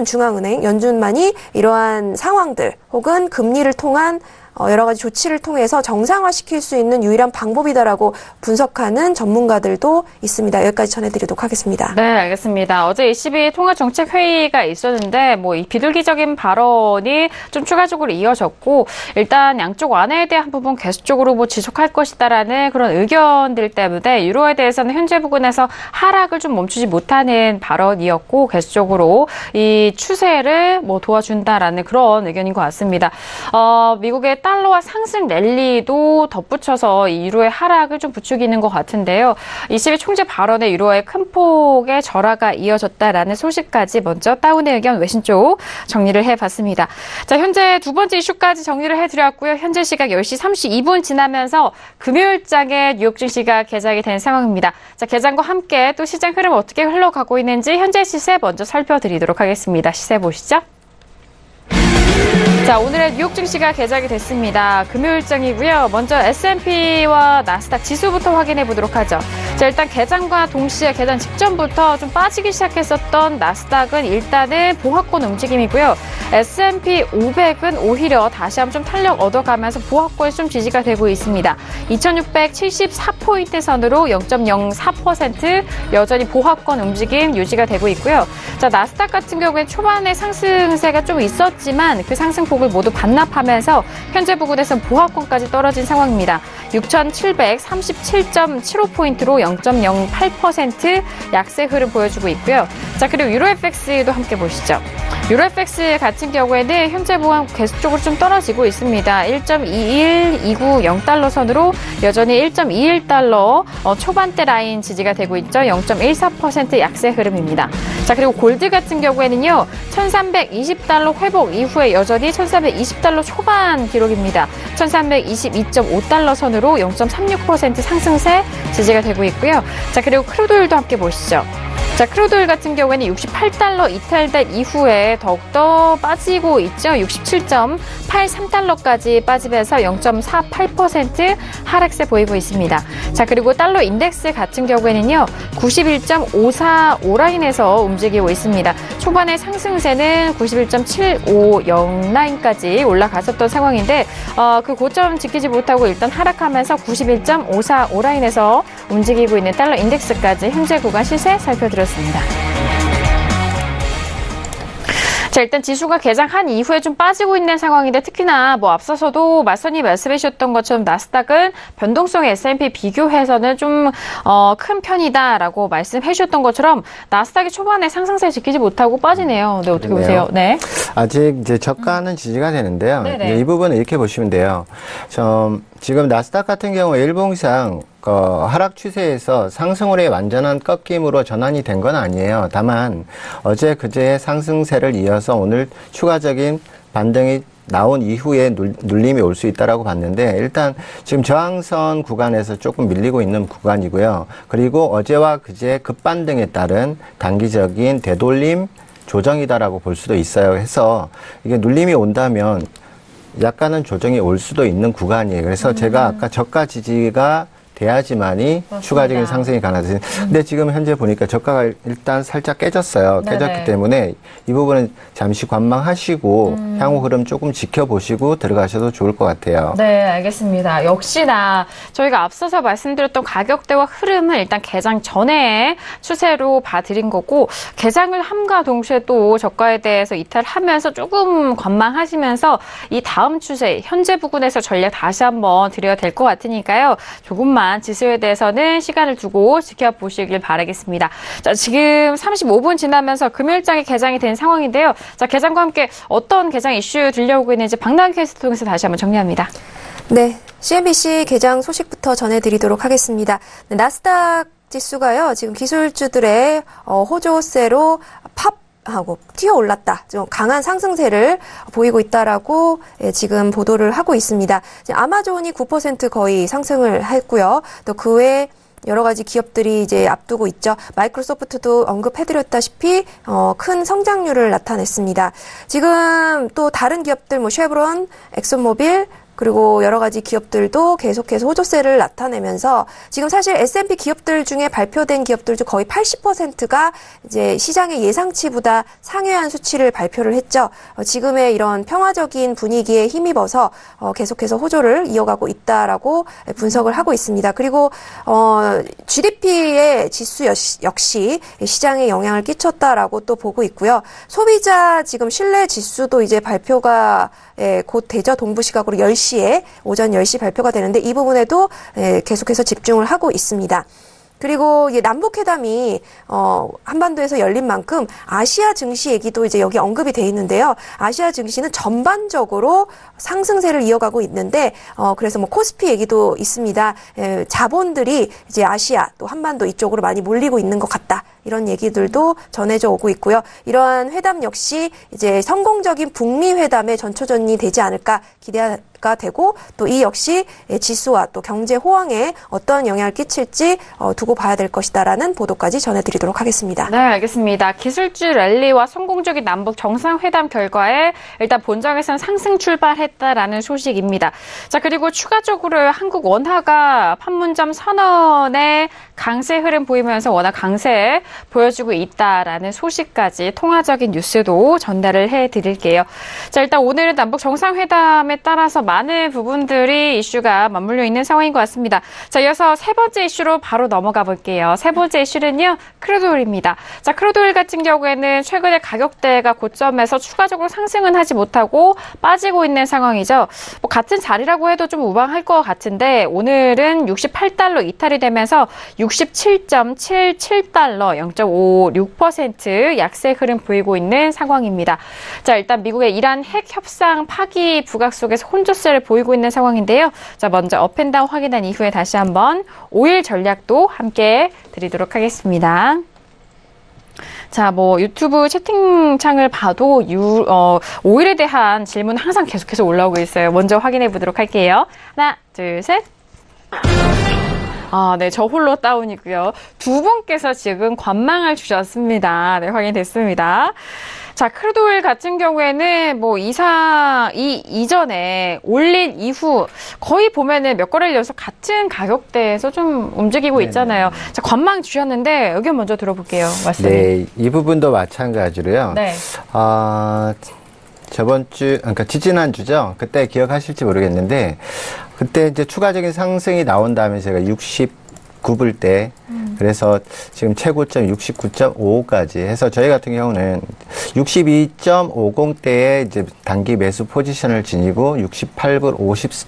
중앙은행, 연준만이 이러한 상황들 혹은 금리를 통한 여러 가지 조치를 통해서 정상화시킬 수 있는 유일한 방법이다라고 분석하는 전문가들도 있습니다. 여기까지 전해드리도록 하겠습니다. 네, 알겠습니다. 어제 ECB 통화정책회의가 있었는데 뭐 이 비둘기적인 발언이 좀 추가적으로 이어졌고 일단 양쪽 완화에 대한 부분 계속적으로 뭐 지속할 것이다라는 그런 의견들 때문에 유로에 대해서는 현재 부근에서 하락을 좀 멈추지 못하는 발언이었고 계속적으로 이 추세를 뭐 도와준다라는 그런 의견인 것 같습니다. 미국의 달러와 상승 랠리도 덧붙여서 이 유로의 하락을 좀 부추기는 것 같은데요. ECB 총재 발언에 유로의 큰 폭의 절하가 이어졌다라는 소식까지 먼저 다운의 의견 외신 쪽 정리를 해봤습니다. 자, 현재 두 번째 이슈까지 정리를 해드렸고요. 현재 시각 10시 32분 지나면서 금요일장에 뉴욕 증시가 개장이 된 상황입니다. 자, 개장과 함께 또 시장 흐름 어떻게 흘러가고 있는지 현재 시세 먼저 살펴드리도록 하겠습니다. 시세 보시죠. 자, 오늘의 뉴욕 증시가 개장이 됐습니다. 금요일장이고요. 먼저 S&P와 나스닥 지수부터 확인해 보도록 하죠. 자, 일단 개장과 동시에 개장 직전부터 좀 빠지기 시작했었던 나스닥은 일단은 보합권 움직임이고요. S&P 500은 오히려 다시 한번 좀 탄력 얻어가면서 보합권이 좀 지지가 되고 있습니다. 2674포인트 선으로 0.04% 여전히 보합권 움직임 유지가 되고 있고요. 자, 나스닥 같은 경우에 초반에 상승세가 좀 있었지만 그 상승폭을 모두 반납하면서 현재 부근에서는 보합권까지 떨어진 상황입니다. 6,737.75포인트로 0.08% 약세 흐름 보여주고 있고요. 자, 그리고 유로 FX도 함께 보시죠. 유로 FX 같은 경우에는 현재 보험 계속적으로 좀 떨어지고 있습니다. 1.21290달러 선으로 여전히 1.21달러 초반대 라인 지지가 되고 있죠. 0.14% 약세 흐름입니다. 자, 그리고 골드 같은 경우에는요. 1320달러 회복 이후에 여전히 1320달러 초반 기록입니다. 1322.5달러 선으로 0.36% 상승세 지지가 되고 있고요. 자, 그리고 크루드오일도 함께 보시죠. 자, 크루드오일 같은 경우에는 68달러 이탈된 이후에 더욱더 빠지고 있죠. 67.83달러까지 빠지면서 0.48% 하락세 보이고 있습니다. 자, 그리고 달러 인덱스 같은 경우에는요. 91.545라인에서 움직이고 있습니다. 초반에 상승세는 91.750 라인까지 올라갔었던 상황인데 그 고점 지키지 못하고 일단 하락하면서 91.545 라인에서 움직이고 있는 달러 인덱스까지 현재 구간 시세 살펴드렸습니다. 자, 일단 지수가 개장한 이후에 좀 빠지고 있는 상황인데 특히나 앞서서도 맞선이 말씀해 주셨던 것처럼 나스닥은 변동성 S&P 비교해서는 좀 큰 편이다라고 말씀해 주셨던 것처럼 나스닥이 초반에 상승세 지키지 못하고 빠지네요. 네, 어떻게 보세요? 네. 아직 이제 저가는 지지가 되는데요. 네네. 이 부분은 이렇게 보시면 돼요. 지금 나스닥 같은 경우 일봉상 하락 추세에서 상승으로의 완전한 꺾임으로 전환이 된 건 아니에요. 다만 어제 그제의 상승세를 이어서 오늘 추가적인 반등이 나온 이후에 눌림이 올 수 있다라고 봤는데 일단 지금 저항선 구간에서 조금 밀리고 있는 구간이고요. 그리고 어제와 그제 급반등에 따른 단기적인 되돌림 조정이다라고 볼 수도 있어요. 해서 이게 눌림이 온다면 약간은 조정이 올 수도 있는 구간이에요. 그래서 제가 아까 저가 지지가 돼야지만이 맞습니다. 추가적인 상승이 가능하지. 근데 지금 현재 보니까 저가가 일단 살짝 깨졌어요. 네네. 깨졌기 때문에 이 부분은 잠시 관망하시고 향후 흐름 조금 지켜보시고 들어가셔도 좋을 것 같아요. 네, 알겠습니다. 역시나 저희가 앞서서 말씀드렸던 가격대와 흐름을 일단 개장 전에 추세로 봐드린 거고 개장을 함과 동시에 또 저가에 대해서 이탈하면서 조금 관망하시면서 이 다음 추세, 현재 부근에서 전략 다시 한번 드려야 될 것 같으니까요. 조금만 지수에 대해서는 시간을 두고 지켜보시길 바라겠습니다. 자, 지금 35분 지나면서 금요일장에 개장이 된 상황인데요. 자, 개장과 함께 어떤 개장 이슈 들려오고 있는지 박나은 캐스터 통해서 다시 한번 정리합니다. 네, CNBC 개장 소식부터 전해드리도록 하겠습니다. 네, 나스닥 지수가요, 지금 기술주들의 호조세로 하고 튀어 올랐다. 좀 강한 상승세를 보이고 있다라고 지금 보도를 하고 있습니다. 아마존이 9% 거의 상승을 했고요. 또 그 외에 여러 가지 기업들이 이제 앞두고 있죠. 마이크로소프트도 언급해드렸다시피 큰 성장률을 나타냈습니다. 지금 또 다른 기업들 쉐브론, 엑슨모빌 그리고 여러 가지 기업들도 계속해서 호조세를 나타내면서 지금 사실 S&P 기업들 중에 발표된 기업들 중 거의 80%가 이제 시장의 예상치보다 상회한 수치를 발표를 했죠. 지금의 이런 평화적인 분위기에 힘입어서 계속해서 호조를 이어가고 있다라고 분석을 하고 있습니다. 그리고 GDP의 지수 역시 시장에 영향을 끼쳤다라고 또 보고 있고요. 소비자 지금 신뢰 지수도 이제 발표가 곧 되죠. 동부 시각으로 10시에 오전 10시 발표가 되는데 이 부분에도 계속해서 집중을 하고 있습니다. 그리고 남북회담이 한반도에서 열린 만큼 아시아 증시 얘기도 이제 여기 언급이 돼 있는데요. 아시아 증시는 전반적으로 상승세를 이어가고 있는데 그래서 코스피 얘기도 있습니다. 자본들이 이제 아시아 또 한반도 이쪽으로 많이 몰리고 있는 것 같다. 이런 얘기들도 전해져 오고 있고요. 이러한 회담 역시 이제 성공적인 북미 회담의 전초전이 되지 않을까 기대가 되고 또 이 역시 지수와 또 경제 호황에 어떤 영향을 끼칠지 두고 봐야 될 것이다라는 보도까지 전해드리도록 하겠습니다. 네, 알겠습니다. 기술주 랠리와 성공적인 남북 정상회담 결과에 일단 본장에서는 상승 출발했다라는 소식입니다. 자, 그리고 추가적으로 한국 원화가 판문점 선언에 강세 흐름 보이면서 원화 강세 보여주고 있다라는 소식까지 통화적인 뉴스도 전달을 해드릴게요. 자, 일단 오늘은 남북 정상회담에 따라서 많은 부분들이 이슈가 맞물려 있는 상황인 것 같습니다. 자, 이어서 세 번째 이슈로 바로 넘어가 볼게요. 세 번째 이슈는요, 크루드오일입니다. 자, 크루드오일 같은 경우에는 최근에 가격대가 고점에서 추가적으로 상승은 하지 못하고 빠지고 있는 상황이죠. 뭐 같은 자리라고 해도 좀 무방할 것 같은데 오늘은 68달러 이탈이 되면서 67.77달러 0.56% 약세 흐름 보이고 있는 상황입니다. 자, 일단 미국의 이란 핵 협상 파기 부각 속에서 혼조세를 보이고 있는 상황인데요. 자, 먼저 업앤다운 확인한 이후에 다시 한번 오일 전략도 함께 드리도록 하겠습니다. 자, 뭐 유튜브 채팅창을 봐도 오일에 대한 질문 항상 계속해서 올라오고 있어요. 먼저 확인해 보도록 할게요. 하나, 둘, 셋. 네, 저 홀로 다운이고요. 두 분께서 지금 관망을 주셨습니다. 네, 확인됐습니다. 자, 크루드오일 같은 경우에는 뭐 이전에 올린 이후 거의 보면은 몇 거래일 연속 같은 가격대에서 좀 움직이고 있잖아요. 자, 관망 주셨는데 의견 먼저 들어볼게요. 말씀님. 네, 이 부분도 마찬가지로요. 네. 저번 주, 그러니까 지지난주죠. 그때 기억하실지 모르겠는데, 그때 이제 추가적인 상승이 나온 다음에 제가 69불대, 그래서 지금 최고점 69.55까지 해서 저희 같은 경우는 62.50대에 이제 단기 매수 포지션을 지니고 68불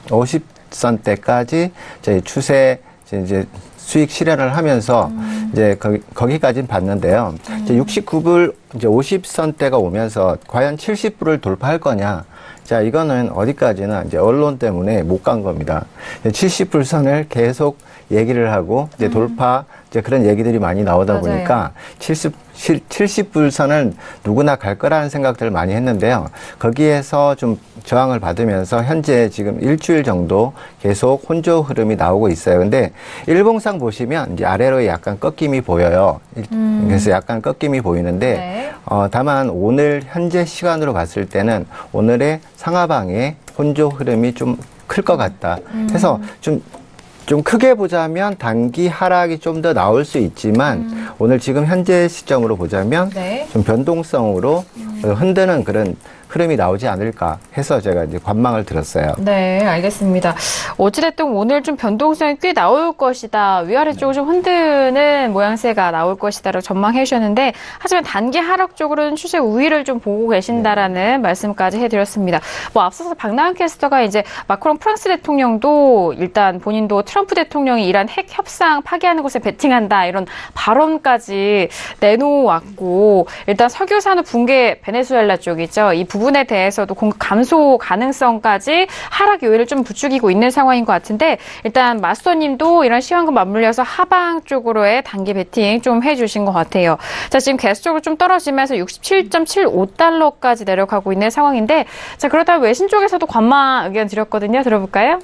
50선대까지 저희 추세 이제 수익 실현을 하면서 이제 거기까지는 봤는데요. 이제 69불 이제 50선대가 오면서 과연 70불을 돌파할 거냐? 자, 이거는 어디까지나 이제 언론 때문에 못 간 겁니다. 70불 선을 계속 얘기를 하고 이제 돌파 이제 그런 얘기들이 많이 나오다 맞아요. 보니까 70불 선은 누구나 갈 거라는 생각들을 많이 했는데요. 거기에서 좀 저항을 받으면서 현재 지금 일주일 정도 계속 혼조 흐름이 나오고 있어요. 근데 일봉상 보시면 이제 아래로 약간 꺾임이 보여요. 그래서 약간 꺾임이 보이는데 네. 다만 오늘 현재 시간으로 봤을 때는 오늘의 상하방의 혼조 흐름이 좀 클 것 같다. 해서 좀 크게 보자면 단기 하락이 좀 더 나올 수 있지만 오늘 지금 현재 시점으로 보자면 네. 좀 변동성으로 흔드는 그런 흐름이 나오지 않을까 해서 제가 이제 관망을 들었어요. 네, 알겠습니다. 어찌됐든 오늘 좀 변동성이 꽤 나올 것이다. 위아래쪽을 좀 흔드는 모양새가 나올 것이다라고 전망해 주셨는데 하지만 단기 하락 쪽으로는 추세 우위를 좀 보고 계신다라는 말씀까지 해드렸습니다. 뭐 앞서서 박나은 캐스터가 이제 마크롱 프랑스 대통령도 일단 본인도 트럼프 대통령이 이란 핵 협상 파기하는 곳에 베팅한다 이런 발언까지 내놓았고 일단 석유 산업 붕괴 베네수엘라 쪽이죠. 이 부분에 대해서도 공급 감소 가능성까지 하락 요인을 좀 부추기고 있는 상황인 것 같은데 일단 마스터님도 이런 시황과 맞물려서 하방 쪽으로의 단기 베팅 좀 해주신 것 같아요. 자, 지금 계속적으로 좀 떨어지면서 67.75달러까지 내려가고 있는 상황인데 자, 그렇다면 외신 쪽에서도 관망 의견 드렸거든요. 들어볼까요?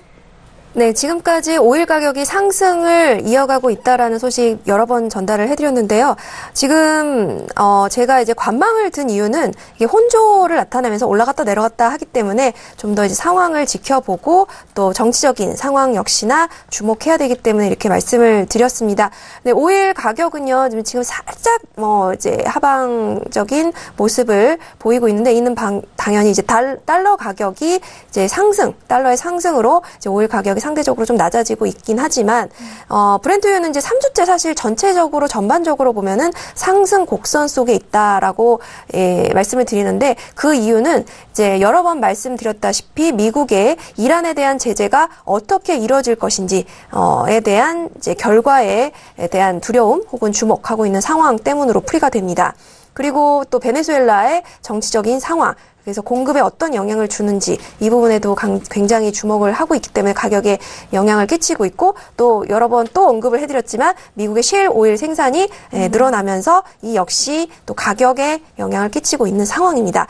네, 지금까지 오일 가격이 상승을 이어가고 있다라는 소식 여러 번 전달을 해드렸는데요. 지금 제가 이제 관망을 든 이유는 이게 혼조를 나타내면서 올라갔다 내려갔다 하기 때문에 좀 더 이제 상황을 지켜보고 또 정치적인 상황 역시나 주목해야 되기 때문에 이렇게 말씀을 드렸습니다. 네, 오일 가격은요 지금 살짝 이제 하방적인 모습을 보이고 있는데 이는 당연히 이제 달러 가격이 이제 달러의 상승으로 이제 오일 가격이 상대적으로 좀 낮아지고 있긴 하지만 브렌트유는 이제 3주째 사실 전체적으로 전반적으로 보면은 상승 곡선 속에 있다라고 말씀을 드리는데 그 이유는 이제 여러 번 말씀드렸다시피 미국의 이란에 대한 제재가 어떻게 이루어질 것인지에 대한 이제 결과에 대한 두려움 혹은 주목하고 있는 상황 때문으로 풀이가 됩니다. 그리고 또 베네수엘라의 정치적인 상황 그래서 공급에 어떤 영향을 주는지 이 부분에도 굉장히 주목을 하고 있기 때문에 가격에 영향을 끼치고 있고 또 여러 번 또 언급을 해드렸지만 미국의 셰일 오일 생산이 늘어나면서 이 역시 또 가격에 영향을 끼치고 있는 상황입니다.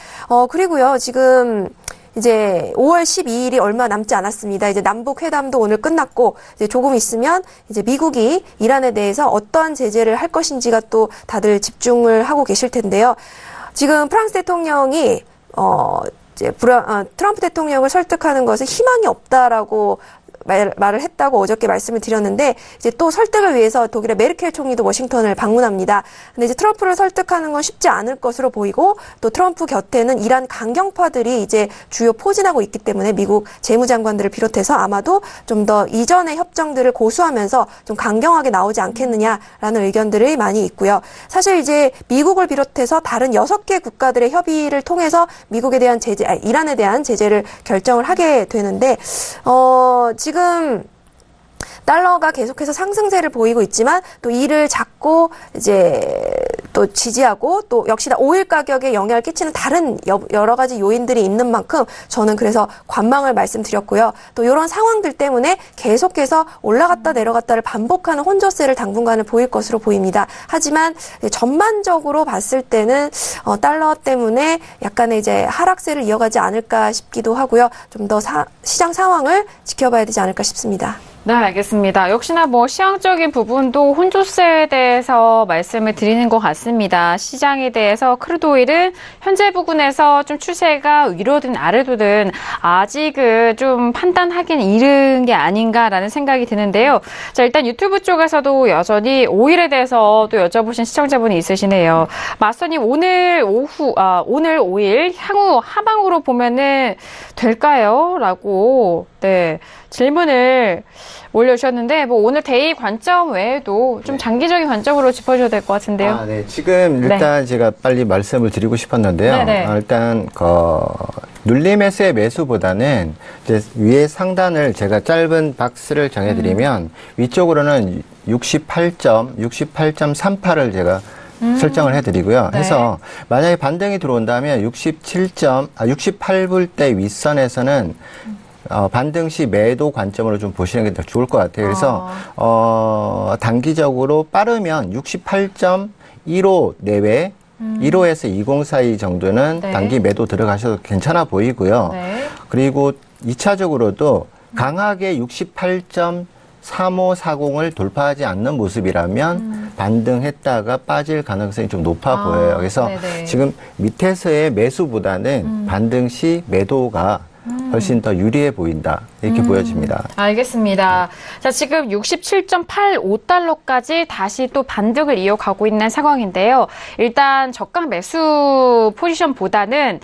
그리고요 지금 이제 5월 12일이 얼마 남지 않았습니다. 이제 남북 회담도 오늘 끝났고 이제 조금 있으면 이제 미국이 이란에 대해서 어떠한 제재를 할 것인지가 또 다들 집중을 하고 계실 텐데요. 지금 프랑스 대통령이 이제 트럼프 대통령을 설득하는 것은 희망이 없다라고 말을 했다고 어저께 말씀을 드렸는데 이제 또 설득을 위해서 독일의 메르켈 총리도 워싱턴을 방문합니다. 근데 이제 트럼프를 설득하는 건 쉽지 않을 것으로 보이고 또 트럼프 곁에는 이란 강경파들이 이제 주요 포진하고 있기 때문에 미국 재무장관들을 비롯해서 아마도 좀 더 이전의 협정들을 고수하면서 좀 강경하게 나오지 않겠느냐라는 의견들이 많이 있고요. 사실 이제 미국을 비롯해서 다른 6개 국가들의 협의를 통해서 미국에 대한 이란에 대한 제재를 결정을 하게 되는데 지금 달러가 계속해서 상승세를 보이고 있지만 또 이를 잡고 이제 또 지지하고 또 역시나 오일 가격에 영향을 끼치는 다른 여러 가지 요인들이 있는 만큼 저는 그래서 관망을 말씀드렸고요. 또 이런 상황들 때문에 계속해서 올라갔다 내려갔다를 반복하는 혼조세를 당분간은 보일 것으로 보입니다. 하지만 전반적으로 봤을 때는 달러 때문에 약간의 이제 하락세를 이어가지 않을까 싶기도 하고요. 좀 더 시장 상황을 지켜봐야 되지 않을까 싶습니다. 네, 알겠습니다. 역시나 시장적인 부분도 혼조세에 대해서 말씀을 드리는 것 같습니다. 시장에 대해서 크루드 오일은 현재 부근에서 좀 추세가 위로든 아래로든 아직은 좀 판단하기는 이른 게 아닌가라는 생각이 드는데요. 자, 일단 유튜브 쪽에서도 여전히 오일에 대해서 또 여쭤보신 시청자분이 있으시네요. 마스터님, 오늘 오일 향후 하방으로 보면은 될까요? 라고, 네, 질문을 올려주셨는데 오늘 데이 관점 외에도 좀 장기적인 관점으로 짚어줘야 될 것 같은데요. 네. 지금 일단 제가 빨리 말씀을 드리고 싶었는데요. 일단 눌림 매수의 매수보다는 이제 위에 상단을 제가 짧은 박스를 정해드리면 위쪽으로는 68.38을 제가 설정을 해드리고요. 해서 만약에 반등이 들어온다면 68불대 윗선에서는 반등 시 매도 관점으로 좀 보시는 게 더 좋을 것 같아요. 그래서 단기적으로 빠르면 68.15 내외 1호에서 2042 정도는 단기 매도 들어가셔도 괜찮아 보이고요. 그리고 2차적으로도 강하게 68.3540을 돌파하지 않는 모습이라면 반등했다가 빠질 가능성이 좀 높아 보여요. 그래서 지금 밑에서의 매수보다는 반등 시 매도가 훨씬 더 유리해 보인다. 이렇게 보여집니다. 알겠습니다. 자, 지금 67.85달러까지 다시 또 반등을 이어가고 있는 상황인데요. 일단 저가 매수 포지션보다는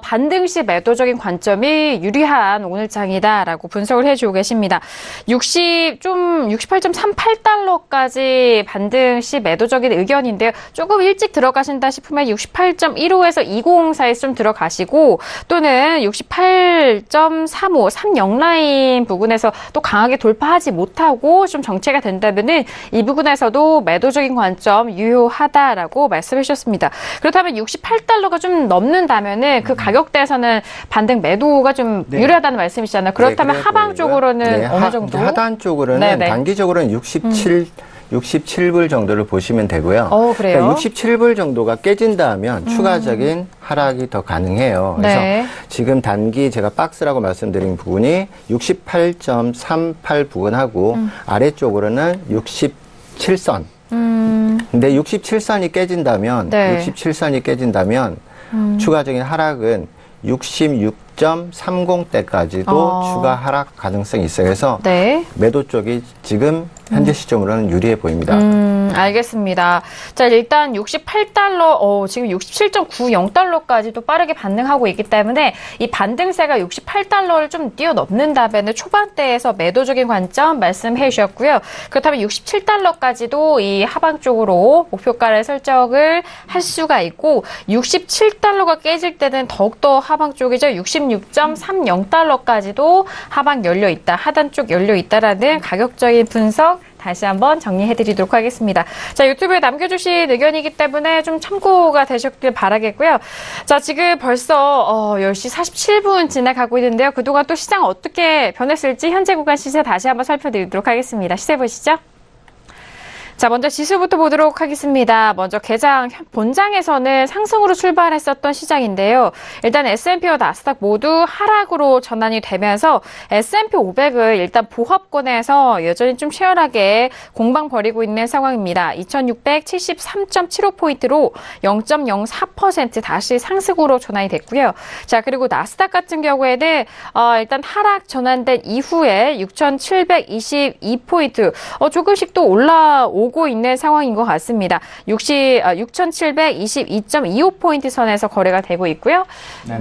반등 시 매도적인 관점이 유리한 오늘장이다라고 분석을 해주고 계십니다. 68.38달러까지 반등 시 매도적인 의견인데요. 조금 일찍 들어가신다 싶으면 68.15에서 20사이에서 좀 들어가시고 또는 68.35, 30 라인 부분에서 또 강하게 돌파하지 못하고 좀 정체가 된다면은 이 부분에서도 매도적인 관점 유효하다라고 말씀해 주셨습니다. 그렇다면 68달러가 좀 넘는다면은 그 가격대에서는 반등 매도가 좀 유리하다는 말씀이시잖아요. 그렇다면 하방 쪽으로는 어느 정도? 하단 쪽으로는 단기적으로는 67불 정도를 보시면 되고요. 그래요? 그러니까 67불 정도가 깨진다 하면 추가적인 하락이 더 가능해요. 그래서 지금 단기 제가 박스라고 말씀드린 부분이 68.38 부근하고 아래쪽으로는 67선. 근데 67선이 깨진다면, 추가적인 하락은 66.30대까지도 추가 하락 가능성이 있어요. 그래서 매도 쪽이 지금 현재 시점으로는 유리해 보입니다. 알겠습니다. 자, 일단 68달러, 지금 67.90달러까지도 빠르게 반등하고 있기 때문에 이 반등세가 68달러를 좀 뛰어넘는다면 초반대에서 매도적인 관점 말씀해 주셨고요. 그렇다면 67달러까지도 이 하방 쪽으로 목표가를 설정을 할 수가 있고 67달러가 깨질 때는 더욱더 하방 쪽이죠. 66.30달러까지도 하방 열려 있다, 하단 쪽 열려 있다라는 가격적인 분석 다시 한번 정리해드리도록 하겠습니다. 자, 유튜브에 남겨주신 의견이기 때문에 좀 참고가 되셨길 바라겠고요. 자, 지금 벌써 10시 47분 지나가고 있는데요. 그동안 또 시장 어떻게 변했을지 현재 구간 시세 다시 한번 살펴드리도록 하겠습니다. 시세 보시죠. 자, 먼저 지수부터 보도록 하겠습니다. 먼저 개장 본장에서는 상승으로 출발했었던 시장인데요. 일단 S&P와 나스닥 모두 하락으로 전환이 되면서 S&P 500을 일단 보합권에서 여전히 좀 치열하게 공방 벌이고 있는 상황입니다. 2673.75포인트로 0.04% 다시 상승으로 전환이 됐고요. 자, 그리고 나스닥 같은 경우에는 일단 하락 전환된 이후에 6722포인트 조금씩 또 올라오고 있는 상황인 것 같습니다. 6722.25포인트 선에서 거래가 되고 있고요.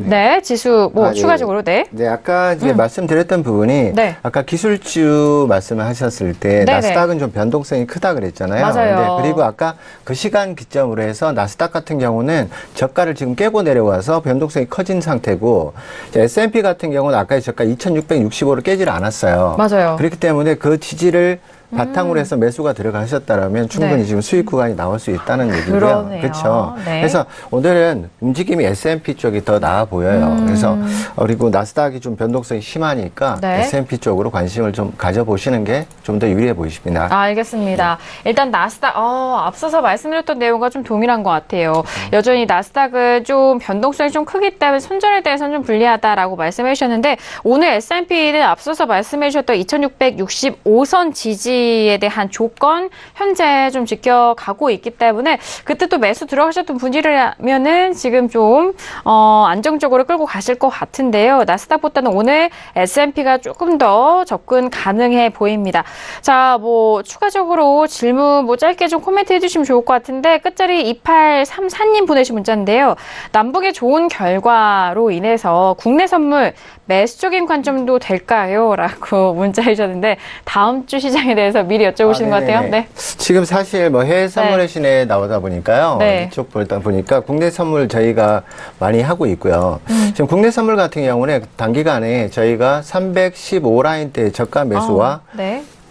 네, 지수 추가적으로 네, 아까 이제 말씀드렸던 부분이 아까 기술주 말씀을 하셨을 때 나스닥은 좀 변동성이 크다 그랬잖아요. 맞아요. 그리고 아까 그 시간 기점으로 해서 나스닥 같은 경우는 저가를 지금 깨고 내려와서 변동성이 커진 상태고 S&P 같은 경우는 아까의 저가 2665를 깨지를 않았어요. 맞아요. 그렇기 때문에 그 지지를 바탕으로 해서 매수가 들어가셨다면 충분히 지금 수익 구간이 나올 수 있다는 얘기고요. 그러네요. 그렇죠. 그래서 오늘은 움직임이 S&P 쪽이 더 나아 보여요. 그래서 그리고 나스닥이 좀 변동성이 심하니까 S&P 쪽으로 관심을 좀 가져보시는 게 좀 더 유리해 보이십니다. 알겠습니다. 일단 나스닥 앞서서 말씀드렸던 내용과 좀 동일한 것 같아요. 여전히 나스닥은 좀 변동성이 좀 크기 때문에 손절에 대해서는 좀 불리하다라고 말씀해 주셨는데 오늘 S&P는 앞서서 말씀해 주셨던 2665선 지지에 대한 조건 현재 좀 지켜가고 있기 때문에 그때 또 매수 들어가셨던 분이라면은 지금 좀 안정적으로 끌고 가실 것 같은데요. 나스닥보다는 오늘 S&P가 조금 더 접근 가능해 보입니다. 자, 추가적으로 질문 짧게 좀 코멘트 해주시면 좋을 것 같은데 끝자리 2834님 보내신 문자인데요. 남북의 좋은 결과로 인해서 국내 선물 매수적인 관점도 될까요? 라고 문자 해주셨는데 다음 주 시장에 대해서 미리 여쭤보시는 것 같아요. 네. 지금 사실 해외 선물의 신에 나오다 보니까요. 이쪽 보다 보니까 국내 선물 저희가 많이 하고 있고요. 지금 국내 선물 같은 경우는 단기간에 저희가 315라인대 저가 매수와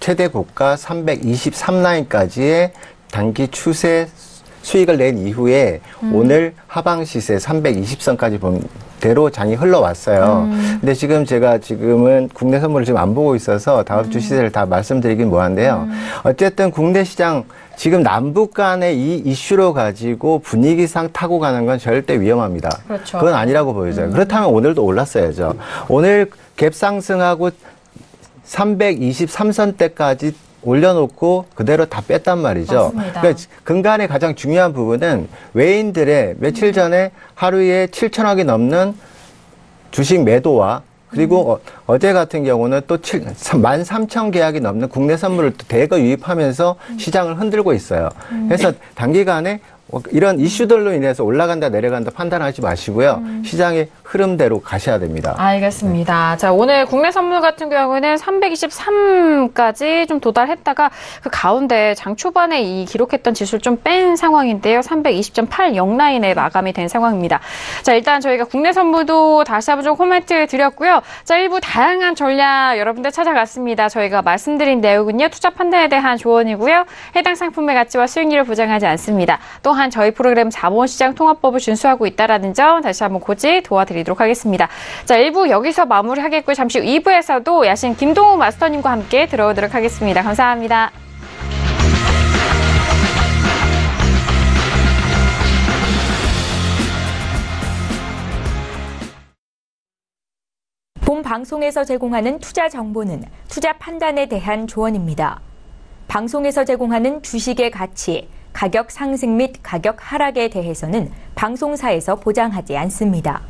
최대 고가 323라인까지의 단기 추세 수익을 낸 이후에 오늘 하방 시세 320선까지 본 대로 장이 흘러왔어요. 근데 지금은 국내 선물을 지금 안 보고 있어서 다음 주 시세를 다 말씀드리긴 뭐한데요. 어쨌든 국내 시장 지금 남북 간의 이 이슈로 가지고 분위기상 타고 가는 건 절대 위험합니다. 그렇죠. 그건 아니라고 보여져요. 그렇다면 오늘도 올랐어야죠. 오늘 갭 상승하고 323선대까지 올려놓고 그대로 다 뺐단 말이죠. 그러니까 근간의 가장 중요한 부분은 외인들의 며칠 전에 하루에 7천억이 넘는 주식 매도와 그리고 어제 같은 경우는 또 13,000계약이 넘는 국내 선물을 또 대거 유입하면서 시장을 흔들고 있어요. 그래서 단기간에 이런 이슈들로 인해서 올라간다 내려간다 판단하지 마시고요. 시장의 흐름대로 가셔야 됩니다. 알겠습니다. 자, 오늘 국내 선물 같은 경우에는 323까지 좀 도달했다가 그 가운데 장 초반에 이 기록했던 지수를 좀 뺀 상황인데요. 320.80 라인에 마감이 된 상황입니다. 자, 일단 저희가 국내 선물도 다시 한번 좀 코멘트 드렸고요. 자, 일부 다양한 전략 여러분들 찾아갔습니다. 저희가 말씀드린 내용은요. 투자 판단에 대한 조언이고요. 해당 상품의 가치와 수익률을 보장하지 않습니다. 또한 저희 프로그램 자본시장 통합법을 준수하고 있다는 점 다시 한번 고지 도와드리도록 하겠습니다. 자, 1부 여기서 마무리하겠고요. 잠시 후 2부에서도 야신 김동우 마스터님과 함께 들어오도록 하겠습니다. 감사합니다. 본 방송에서 제공하는 투자 정보는 투자 판단에 대한 조언입니다. 방송에서 제공하는 주식의 가치, 가격 상승 및 가격 하락에 대해서는 방송사에서 보장하지 않습니다.